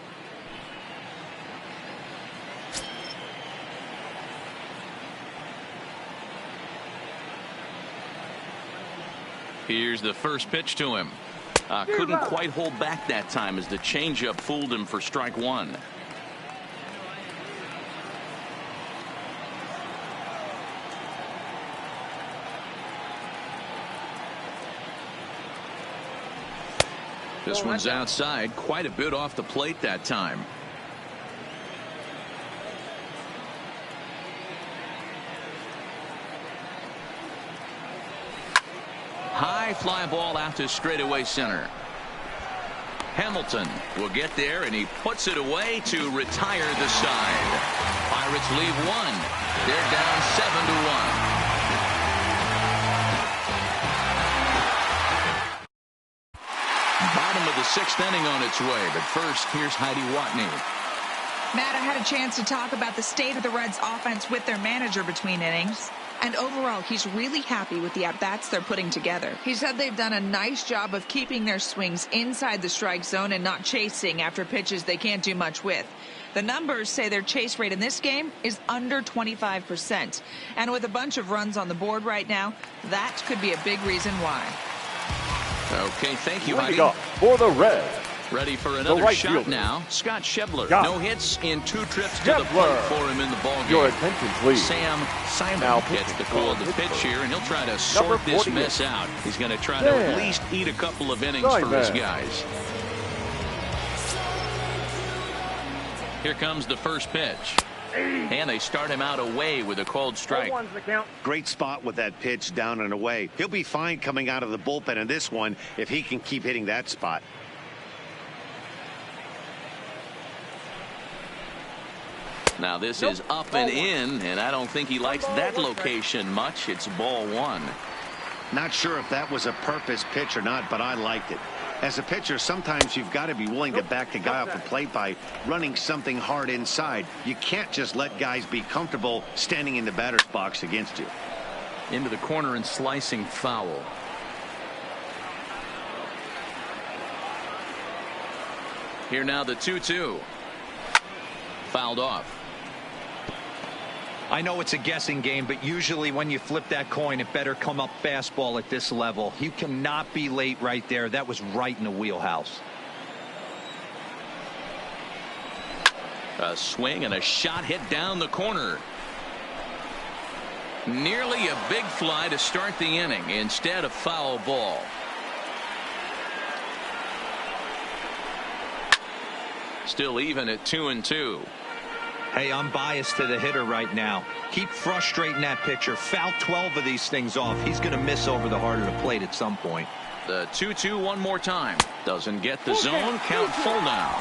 Here's the first pitch to him. Couldn't quite hold back that time as the changeup fooled him for strike one. This one's outside, quite a bit off the plate that time. High fly ball out to straightaway center. Hamilton will get there, and he puts it away to retire the side. Pirates leave one. They're down 7-1. Bottom of the 6th inning on its way, but first, here's Heidi Watney. Matt, I had a chance to talk about the state of the Reds offense with their manager between innings. And overall, he's really happy with the at-bats they're putting together. He said they've done a nice job of keeping their swings inside the strike zone and not chasing after pitches they can't do much with. The numbers say their chase rate in this game is under 25%. And with a bunch of runs on the board right now, that could be a big reason why. Okay, thank you, Leading Heidi. up for the Reds. Ready for another right shot fielder. now. Scott Schebler. Scott No hits in 2 trips to the Schebler. plate for him in the ballgame. Your attention, please. Sam Simon Now gets the call to pitch here, and he'll try to Number sort this 48. mess out. He's going to try to at least eat a couple of innings for his Simon. guys. Here comes the first pitch. And they start him out away with a called strike. Great spot with that pitch down and away. He'll be fine coming out of the bullpen in this one if he can keep hitting that spot. Now this is up and in, and I don't think he likes that location much. It's ball one. Not sure if that was a purpose pitch or not, but I liked it. As a pitcher, sometimes you've got to be willing to back the guy off the plate by running something hard inside. You can't just let guys be comfortable standing in the batter's box against you. Into the corner and slicing foul. Here now the 2-2. Fouled off. I know it's a guessing game, but usually when you flip that coin, it better come up fastball at this level. You cannot be late right there. That was right in the wheelhouse. A swing and a shot hit down the corner. Nearly a big fly to start the inning. Instead, a foul ball. Still even at 2-2. Hey, I'm biased to the hitter right now. Keep frustrating that pitcher. Foul 12 of these things off. He's going to miss over the heart of the plate at some point. The 2-2 one more time. Doesn't get the zone. Count full now.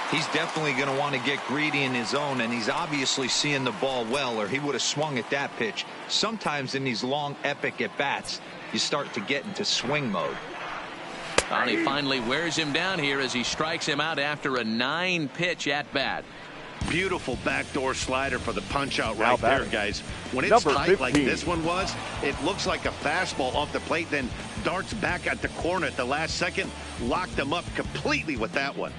He's definitely going to want to get greedy in his zone, and he's obviously seeing the ball well, or he would have swung at that pitch. Sometimes in these long, epic at-bats, you start to get into swing mode. And he finally wears him down here as he strikes him out after a 9-pitch at-bat. Beautiful backdoor slider for the punch out right Now there, batting. guys. When it's Number tight 15. like this one was, it looks like a fastball off the plate, then darts back at the corner at the last second. Locked them up completely with that one.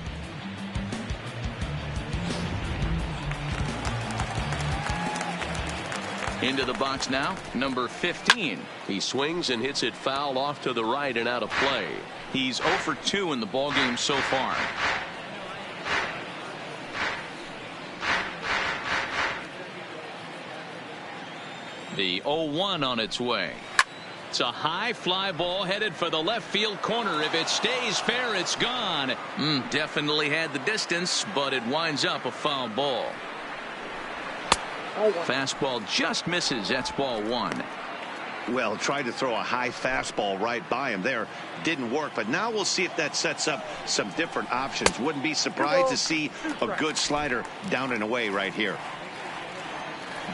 Into the box now, number 15. He swings and hits it foul off to the right and out of play. He's 0 for 2 in the ballgame so far. The 0-1 on its way. It's a high fly ball headed for the left field corner. If it stays fair, it's gone. Definitely had the distance, but it winds up a foul ball. Fastball just misses. That's ball one. Well, tried to throw a high fastball right by him there. Didn't work, but now we'll see if that sets up some different options. Wouldn't be surprised to see a good slider down and away right here.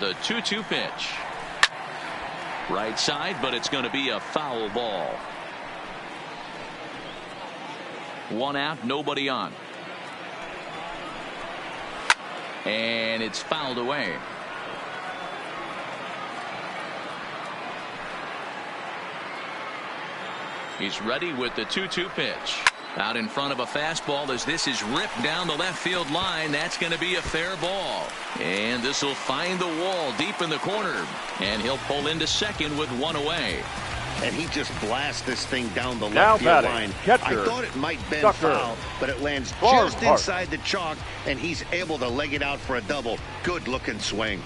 The 2-2 pitch. Right side, but it's going to be a foul ball. One out, nobody on. And it's fouled away. He's ready with the 2-2 pitch. Out in front of a fastball as this is ripped down the left field line. That's going to be a fair ball. And this will find the wall deep in the corner. And he'll pull into second with one away. And he just blasts this thing down the left field line. Catcher, I thought it might bend foul, but it lands just inside the chalk, and he's able to leg it out for a double. Good looking swing.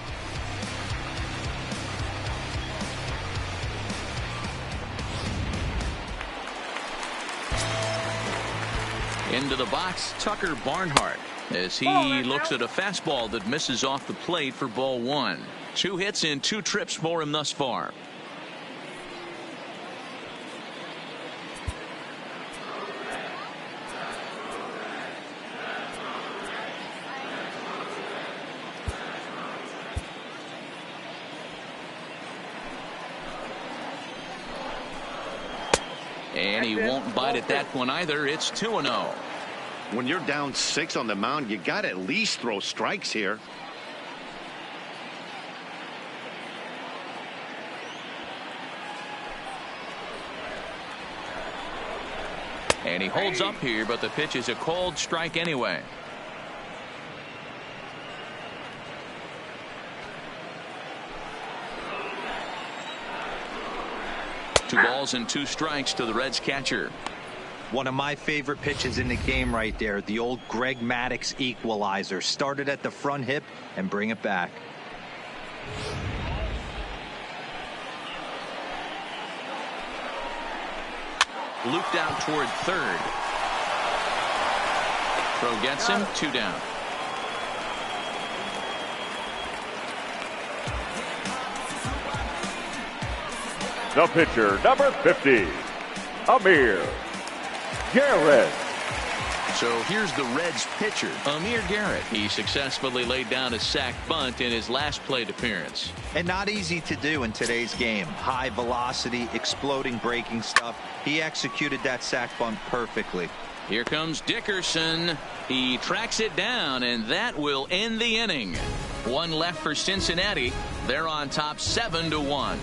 Into the box, Tucker Barnhart, as he looks at a fastball that misses off the plate for ball one. 2 hits in 2 trips for him thus far. And he won't bite at that one either. It's 2-0. When you're down 6 on the mound, you got to at least throw strikes here. And he holds up here, but the pitch is a called strike anyway. Two balls and 2 strikes to the Reds catcher. One of my favorite pitches in the game right there. The old Greg Maddux equalizer. Started at the front hip and bring it back. Looped out toward third. Throw gets him. 2 down. The pitcher, number 50, Amir Garrett. So here's the Reds pitcher, Amir Garrett. He successfully laid down a sac bunt in his last plate appearance. And not easy to do in today's game. High velocity, exploding breaking stuff. He executed that sac bunt perfectly. Here comes Dickerson. He tracks it down, and that will end the inning. 1 left for Cincinnati. They're on top 7-1.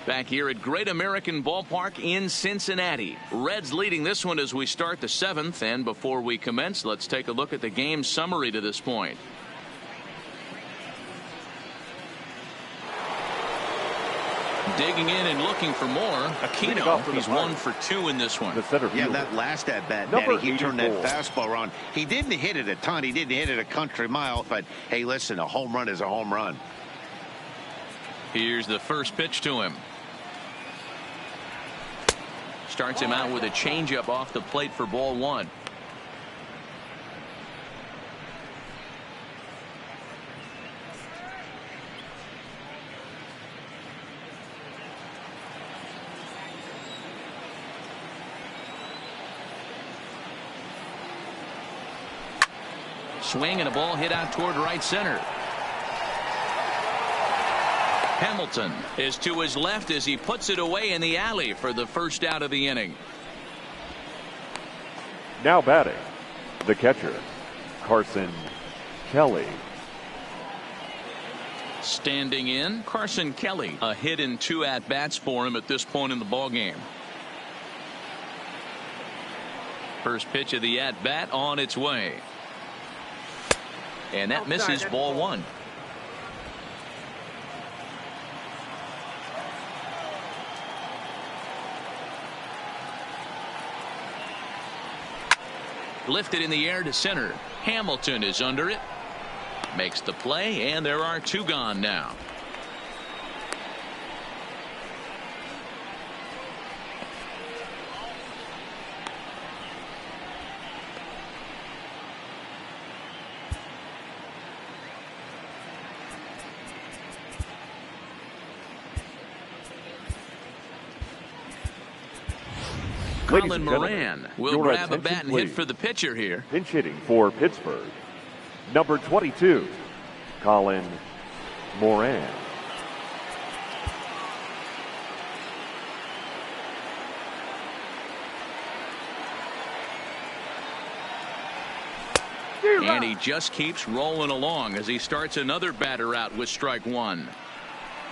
Back here at Great American Ballpark in Cincinnati. Reds leading this one as we start the 7th. And before we commence, let's take a look at the game summary to this point. Digging in and looking for more. Aquino, he's 1 for 2 in this one. Yeah, that last at bat, Danny, he turned that fastball around. He didn't hit it a ton. He didn't hit it a country mile. But, hey, listen, a home run is a home run. Here's the first pitch to him. Starts him out with a changeup off the plate for ball 1. Swing and a ball hit out toward right center. Hamilton is to his left as he puts it away in the alley for the first out of the inning. Now batting, the catcher, Carson Kelly. Standing in, Carson Kelly. A hit in 2 at-bats for him at this point in the ballgame. First pitch of the at-bat on its way. And that misses, ball 1. Lifted in the air to center. Hamilton is under it. Makes the play, and there are 2 gone now. Colin Moran will grab a bat and hit for the pitcher here. Pinch hitting for Pittsburgh, number 22, Colin Moran. And he just keeps rolling along as he starts another batter out with strike 1.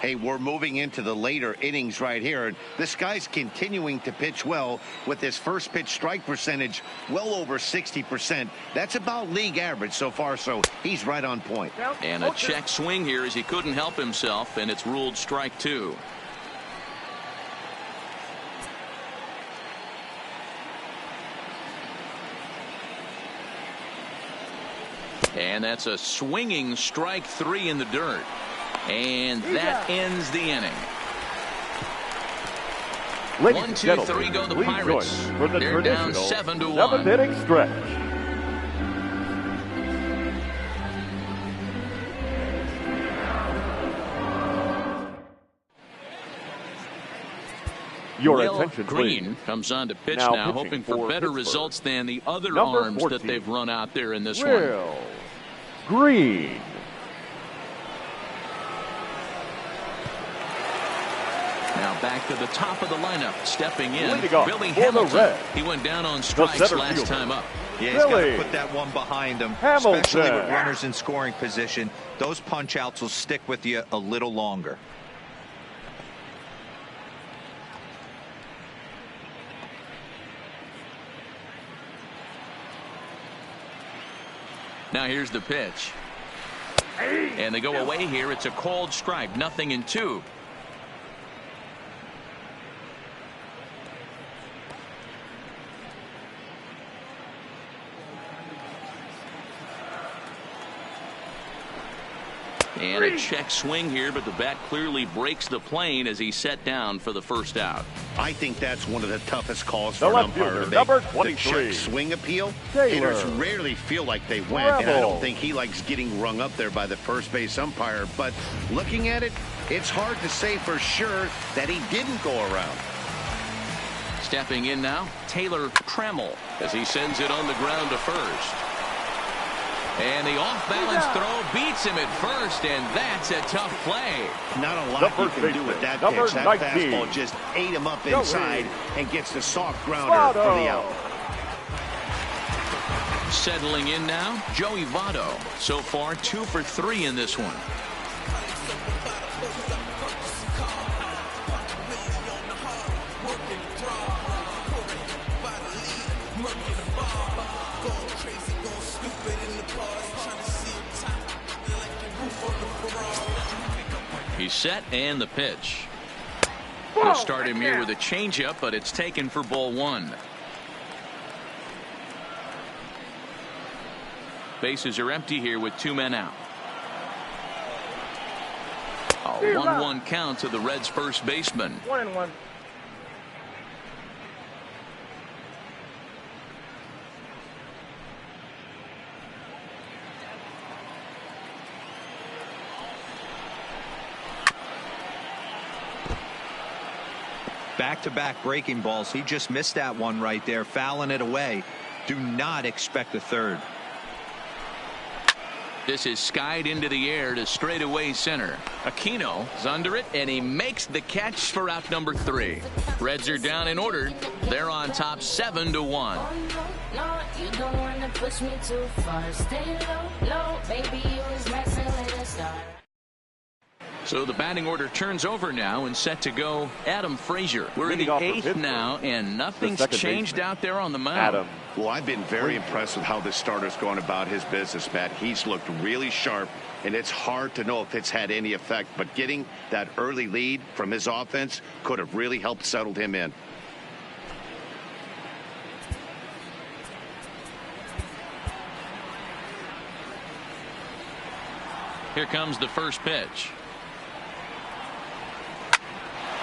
Hey, we're moving into the later innings right here. And this guy's continuing to pitch well with his first pitch strike percentage well over 60%. That's about league average so far, so he's right on point. And a check swing here as he couldn't help himself, and it's ruled strike 2. And that's a swinging strike 3 in the dirt. And that ends the inning. 1, 2, 3 go the Pirates. For the They're down 7-1. 7th inning stretch. Your Will attention, Green please. comes on to pitch Now now, pitching hoping for for better Pittsburgh. results than the other Number arms 14, that they've run out there in this one. Will Green. Now back to the top of the lineup, stepping in, Leading off Billy for the Hamilton. Reds, He went down on strikes center last fielder, time up. Yeah, he's got Billy to put that one behind him, Hamilton. especially with runners in scoring position. Those punch outs will stick with you a little longer. Now here's the pitch. And they go away here. It's a called strike, 0-2. And a check swing here, but the bat clearly breaks the plane as he's set down for the first out. I think that's one of the toughest calls The for an left umpire to fielder, make. number The 23, check swing appeal. Taylor. Hitters rarely feel like they went, and I Rebel. don't think he likes getting rung up there by the first base umpire. But looking at it, it's hard to say for sure that he didn't go around. Stepping in now, Taylor Trammell as he sends it on the ground to first. And the off-balance throw beats him at first, and that's a tough play. Not a lot The you first can do baseman, with that number pitch. That 19, fastball just ate him up inside and gets the soft grounder Votto. for the out. Settling in now, Joey Votto. So far, 2 for 3 in this one. He's set, and the pitch. We'll start him here with a changeup, but it's taken for ball 1. Bases are empty here with 2 men out. A 1-1 count to the Reds' first baseman. 1-1. Back-to-back breaking balls. He just missed that one right there, fouling it away. Do not expect a third. This is skied into the air to straightaway center. Aquino is under it, and he makes the catch for out number 3. Reds are down and ordered. They're on top 7-1. You don't want to push me too far. Stay low, baby, you was messing with a star. So the batting order turns over now and set to go Adam Frazier. We're in the 8th now, and nothing's changed out there on the mound. Adam. Well, I've been very impressed with how this starter's going about his business, Matt. He's looked really sharp, and it's hard to know if it's had any effect. But getting that early lead from his offense could have really helped settle him in. Here comes the first pitch.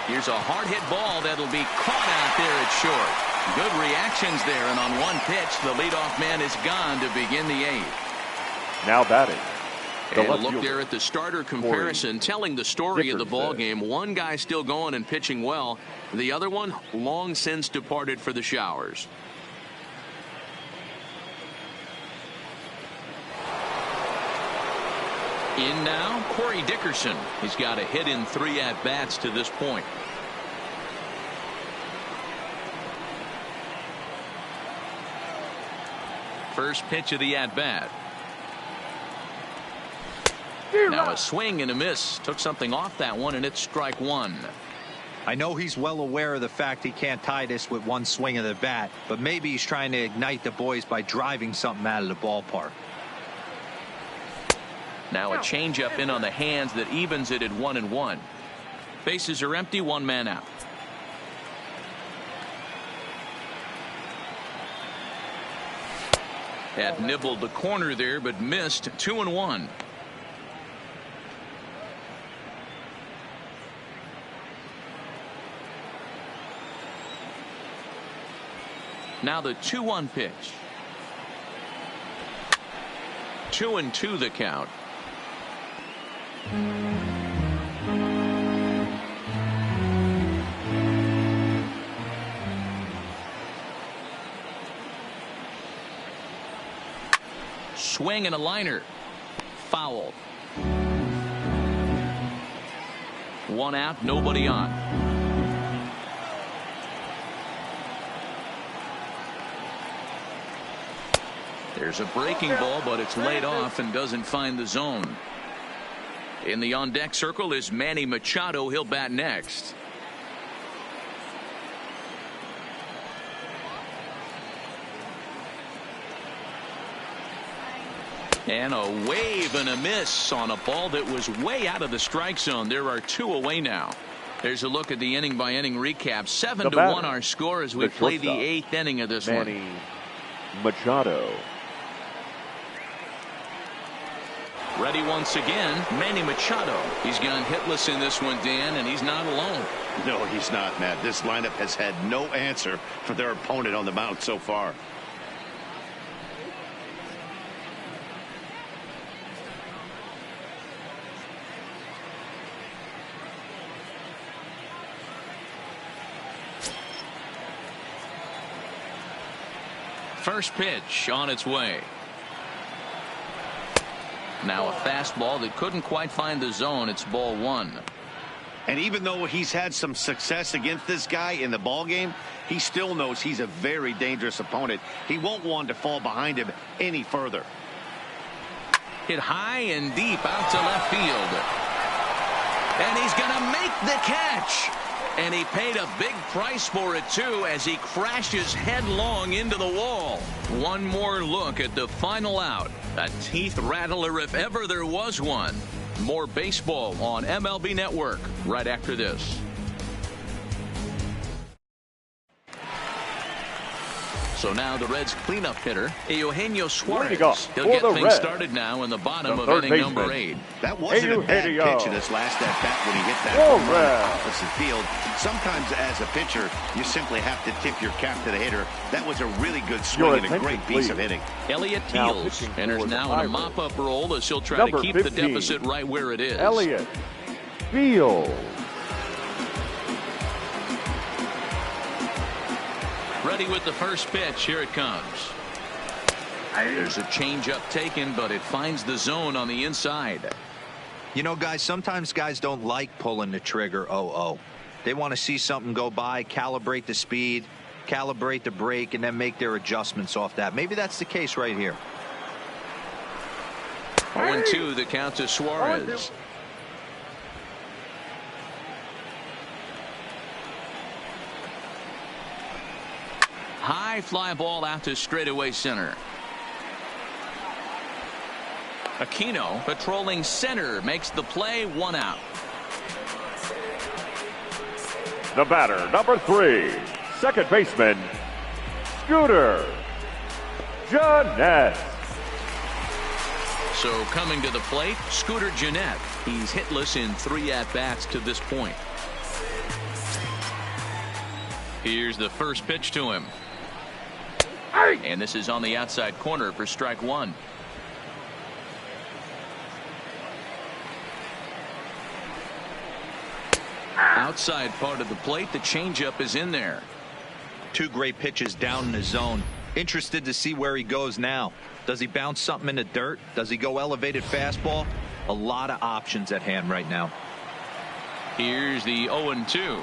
Here's a hard hit ball that'll be caught out there at short. Good reactions there, and on one pitch the leadoff man is gone to begin the 8th. Now batting. And look there at the starter comparison, telling the story of the ball game. One guy still going and pitching well. The other one long since departed for the showers. In now, Corey Dickerson. He's got a hit in 3 at-bats to this point. First pitch of the at-bat. Now a swing and a miss. Took something off that one, and it's strike 1. I know he's well aware of the fact he can't tie this with one swing of the bat, but maybe he's trying to ignite the boys by driving something out of the ballpark. Now a changeup in on the hands that evens it at 1-1. Bases are empty, 1 man out. Had nibbled the corner there, but missed. 2-1. Now the 2-1 pitch. 2-2 the count. Swing and a liner. Foul. 1 out, nobody on. There's a breaking ball, but it's laid off and doesn't find the zone. In the on-deck circle is Manny Machado. He'll bat next. And a wave and a miss on a ball that was way out of the strike zone. There are 2 away now. There's a look at the inning-by-inning recap. 7-1 our score as we play the 8th inning of this Manny one. Machado. Ready once again, Manny Machado. He's gone hitless in this one, Dan, and he's not alone. No, he's not, Matt. This lineup has had no answer for their opponent on the mound so far. First pitch on its way. Now a fastball that couldn't quite find the zone. It's ball 1. And even though he's had some success against this guy in the ball game, he still knows he's a very dangerous opponent. He won't want to fall behind him any further. Hit high and deep out to left field. And he's going to make the catch. And he paid a big price for it, too, as he crashes headlong into the wall. One more look at the final out. A teeth rattler if ever there was one. More baseball on MLB Network right after this. So now the Reds cleanup hitter, Eugenio Suarez. He'll get things started now in the bottom of inning number 8. That wasn't a bad pitch in his last at-bat when he hit that home run opposite field. Sometimes as a pitcher, you simply have to tip your cap to the hitter. That was a really good swing and a great piece of hitting. Elliott Peels enters now in a mop-up role as he'll try to keep the deficit right where it is. Elliott Peels. Ready with the first pitch. Here it comes. There's a changeup taken, but it finds the zone on the inside. You know, guys, sometimes guys don't like pulling the trigger 0-0. They want to see something go by, calibrate the speed, calibrate the brake, and then make their adjustments off that. Maybe that's the case right here. 0-2 the count to Suarez. High fly ball out to straightaway center. Aquino patrolling center makes the play. 1 out. The batter, number 3, second baseman, Scooter Jeanette. So coming to the plate, Scooter Gennett. He's hitless in 3 at-bats to this point. Here's the first pitch to him. And this is on the outside corner for strike 1. Outside part of the plate, the changeup is in there. 2 great pitches down in the zone. Interested to see where he goes now. Does he bounce something in the dirt? Does he go elevated fastball? A lot of options at hand right now. Here's the 0-2.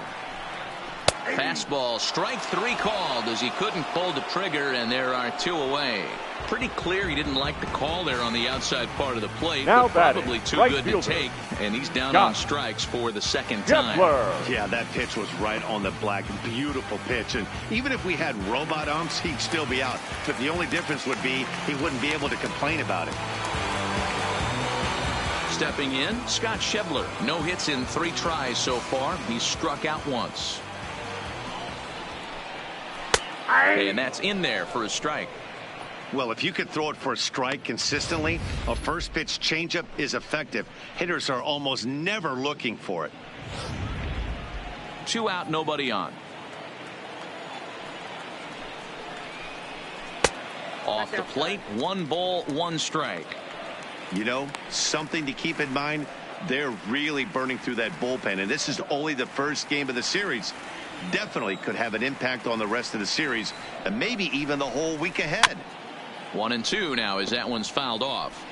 Fastball, strike 3 called as he couldn't pull the trigger, and there are 2 away. Pretty clear he didn't like the call there on the outside part of the plate, now but probably too right good fielder. to take, and he's down on strikes for the second time. Yeah, that pitch was right on the black. Beautiful pitch. And even if we had robot umps, he'd still be out. But the only difference would be he wouldn't be able to complain about it. Stepping in, Scott Schebler. No hits in 3 tries so far. He's struck out once. And that's in there for a strike. Well, if you could throw it for a strike consistently, a first pitch changeup is effective. Hitters are almost never looking for it. 2 out, nobody on. Off the plate, 1 ball, 1 strike. You know, something to keep in mind, they're really burning through that bullpen, and this is only the first game of the series. Definitely could have an impact on the rest of the series, and maybe even the whole week ahead. 1-2 now as that one's fouled off.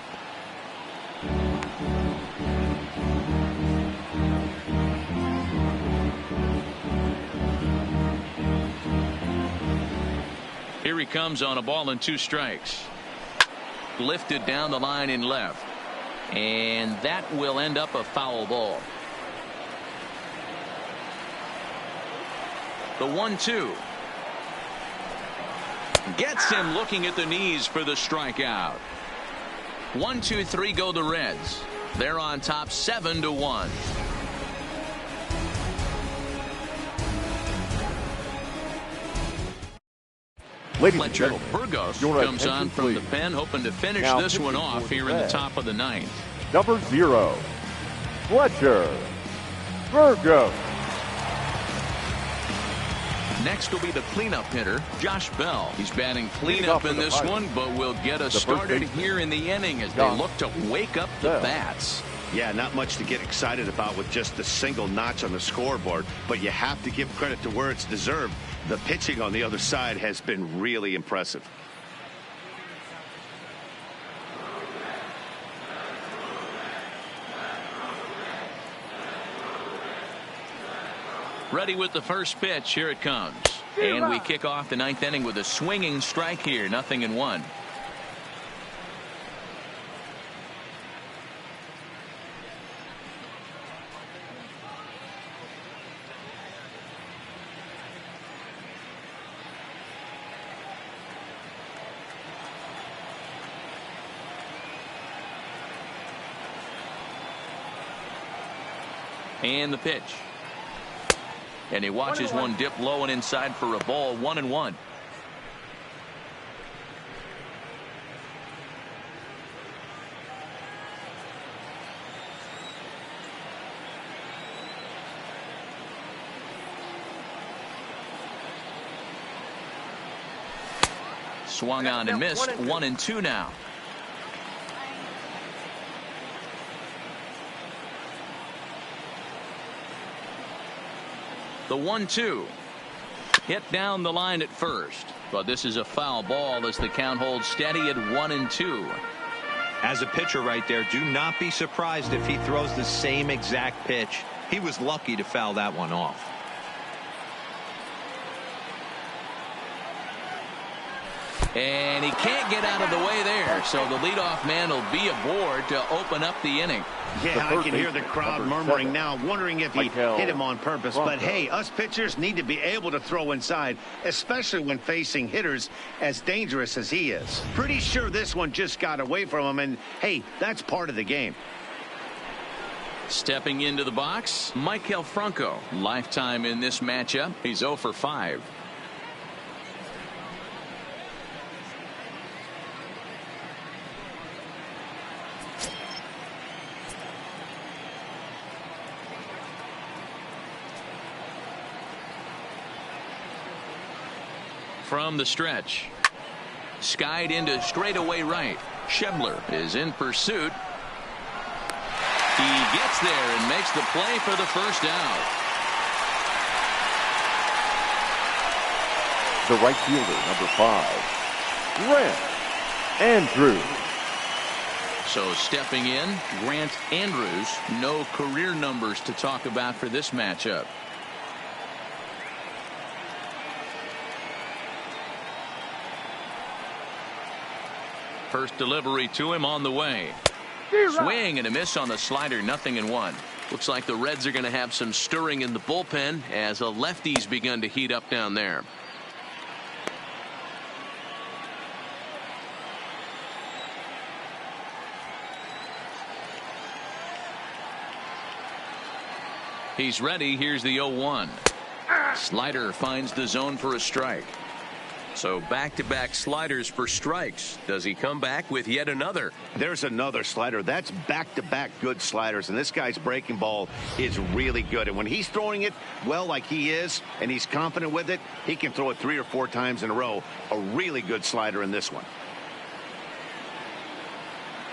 Here he comes on a ball and 2 strikes. Lifted down the line in left, and that will end up a foul ball. The 1-2 gets him looking at the knees for the strikeout. 1-2-3 go the Reds. They're on top 7-1. Ladies and Fletcher gentlemen, Burgos your comes on attention, from the please. pen, hoping to finish Now this one pitching off for the here in the Reds. top of the 9th. Number 0, Fletcher Burgos. Next will be the cleanup hitter, Josh Bell. He's batting Leading cleanup off in for the this Pirates. one, but will get us The first started baseman, here in the inning as they Josh look to wake up the Bell. bats. Yeah, not much to get excited about with just the single notch on the scoreboard, but you have to give credit to where it's deserved. The pitching on the other side has been really impressive. Ready with the first pitch. Here it comes. And we kick off the 9th inning with a swinging strike here. 0-1. And the pitch. And he watches one dip low and inside for a ball. 1-1. Swung on and missed. 1-2 now. The 1-2 hit down the line at first, but this is a foul ball as the count holds steady at 1-2. As a pitcher right there, do not be surprised if he throws the same exact pitch. He was lucky to foul that one off. And he can't get out of the way there, so the leadoff man will be aboard to open up the inning. Yeah, I can hear the crowd murmuring now, wondering if he hit him on purpose. But hey, us pitchers need to be able to throw inside, especially when facing hitters as dangerous as he is. Pretty sure this one just got away from him, and hey, that's part of the game. Stepping into the box, Maikel Franco. Lifetime in this matchup. He's 0 for 5. from the stretch. Skied into straightaway right. Schebler is in pursuit. He gets there and makes the play for the first out. The right fielder, number 5, Grant Andrews. So stepping in, Grant Andrews. No career numbers to talk about for this matchup. First delivery to him on the way. Swing and a miss on the slider, 0-1. Looks like the Reds are going to have some stirring in the bullpen as a lefty's begun to heat up down there. He's ready. Here's the 0-1. Slider finds the zone for a strike. So back-to-back sliders for strikes. Does he come back with yet another? There's another slider. That's back-to-back good sliders, and this guy's breaking ball is really good. And when he's throwing it well like he is, and he's confident with it, he can throw it 3 or 4 times in a row. A really good slider in this one.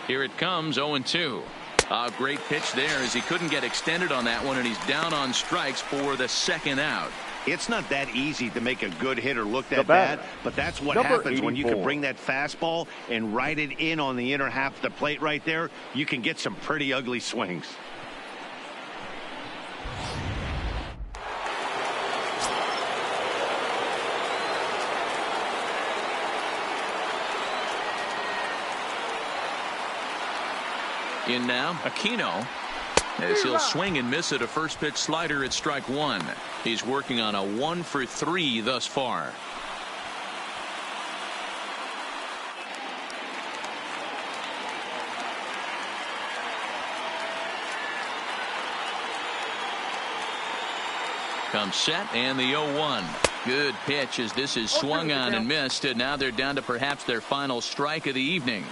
Here it comes, 0-2. A great pitch there as he couldn't get extended on that one, and he's down on strikes for the second out. It's not that easy to make a good hitter look that bad, but that's what happens when you can bring that fastball and ride it in on the inner half of the plate right there. You can get some pretty ugly swings. In now, Aquino, as he'll swing and miss at a first pitch slider at strike 1. He's working on a 1 for 3 thus far. Comes set and the 0-1. Good pitch as this is swung on and missed, and now they're down to perhaps their final strike of the evening.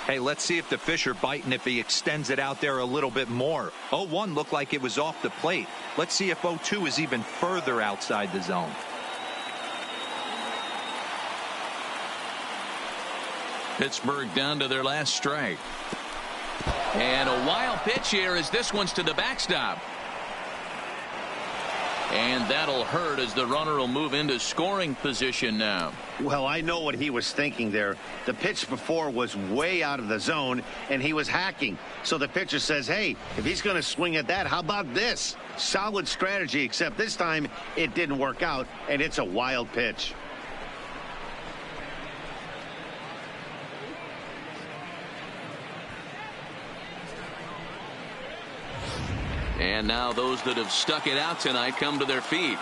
Hey, let's see if the fish are biting if he extends it out there a little bit more. 0-1 looked like it was off the plate. Let's see if 0-2 is even further outside the zone. Pittsburgh down to their last strike. And a wild pitch here as this one's to the backstop. And that'll hurt as the runner will move into scoring position now. Well, I know what he was thinking there. The pitch before was way out of the zone, and he was hacking. So the pitcher says, hey, if he's going to swing at that, how about this? Solid strategy, except this time it didn't work out, and it's a wild pitch. And now those that have stuck it out tonight come to their feet.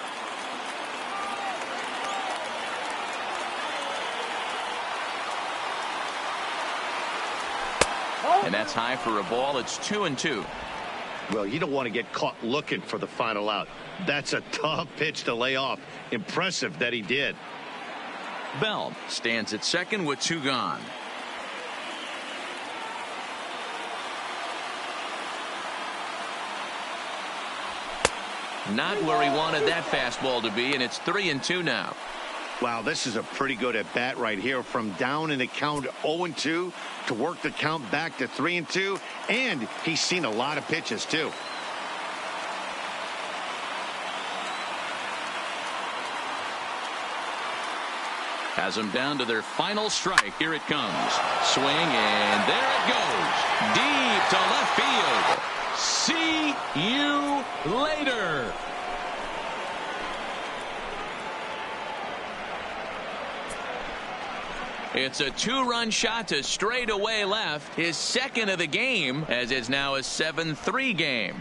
And that's high for a ball. It's 2-2. Well, you don't want to get caught looking for the final out. That's a tough pitch to lay off. Impressive that he did. Bell stands at second with 2 gone. Not where he wanted that fastball to be, and it's 3-2 now. Wow, this is a pretty good at bat right here. From down in the count 0-2 to work the count back to 3-2, and he's seen a lot of pitches too. Has them down to their final strike. Here it comes. Swing, and there it goes. Deep to left field. See you later. It's a 2-run shot to straightaway left. His second of the game, as it's now a 7-3 game.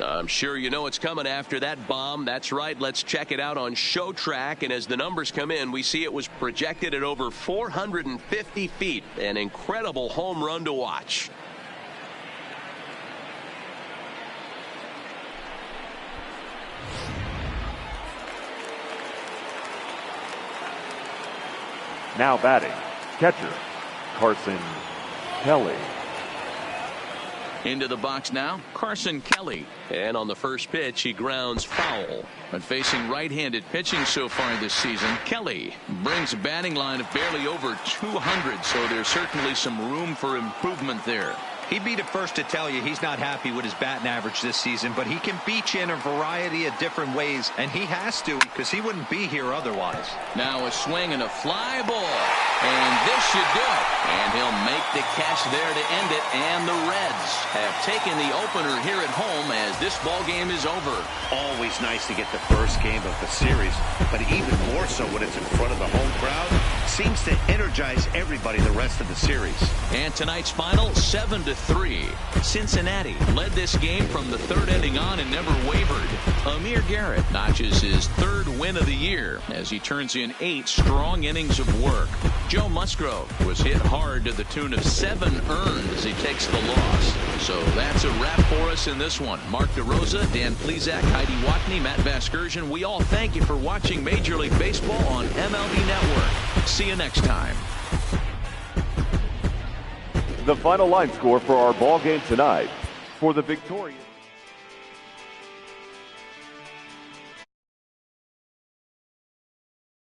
I'm sure you know it's coming after that bomb. That's right. Let's check it out on Show Track. And as the numbers come in, we see it was projected at over 450 feet. An incredible home run to watch. Now batting, catcher, Carson Kelly. Into the box now, Carson Kelly. And on the first pitch, he grounds foul. But facing right-handed pitching so far this season, Kelly brings a batting line of barely over 200, so there's certainly some room for improvement there. He'd be the first to tell you he's not happy with his batting average this season, but he can beat you in a variety of different ways, and he has to because he wouldn't be here otherwise. Now a swing and a fly ball, and this should do it. And he'll make the catch there to end it, and the Reds have taken the opener here at home as this ball game is over. Always nice to get the first game of the series, but even more so when it's in front of the home crowd. Seems to energize everybody the rest of the series. And tonight's final, 7-3. Cincinnati led this game from the third inning on and never wavered. Amir Garrett notches his third win of the year as he turns in 8 strong innings of work. Joe Musgrove was hit hard to the tune of 7 earned as he takes the loss. So that's a wrap for us in this one. Mark DeRosa, Dan Plezak, Heidi Watney, Matt Vasgersian. We all thank you for watching Major League Baseball on MLB Network. See you next time. The final line score for our ball game tonight. For the victorious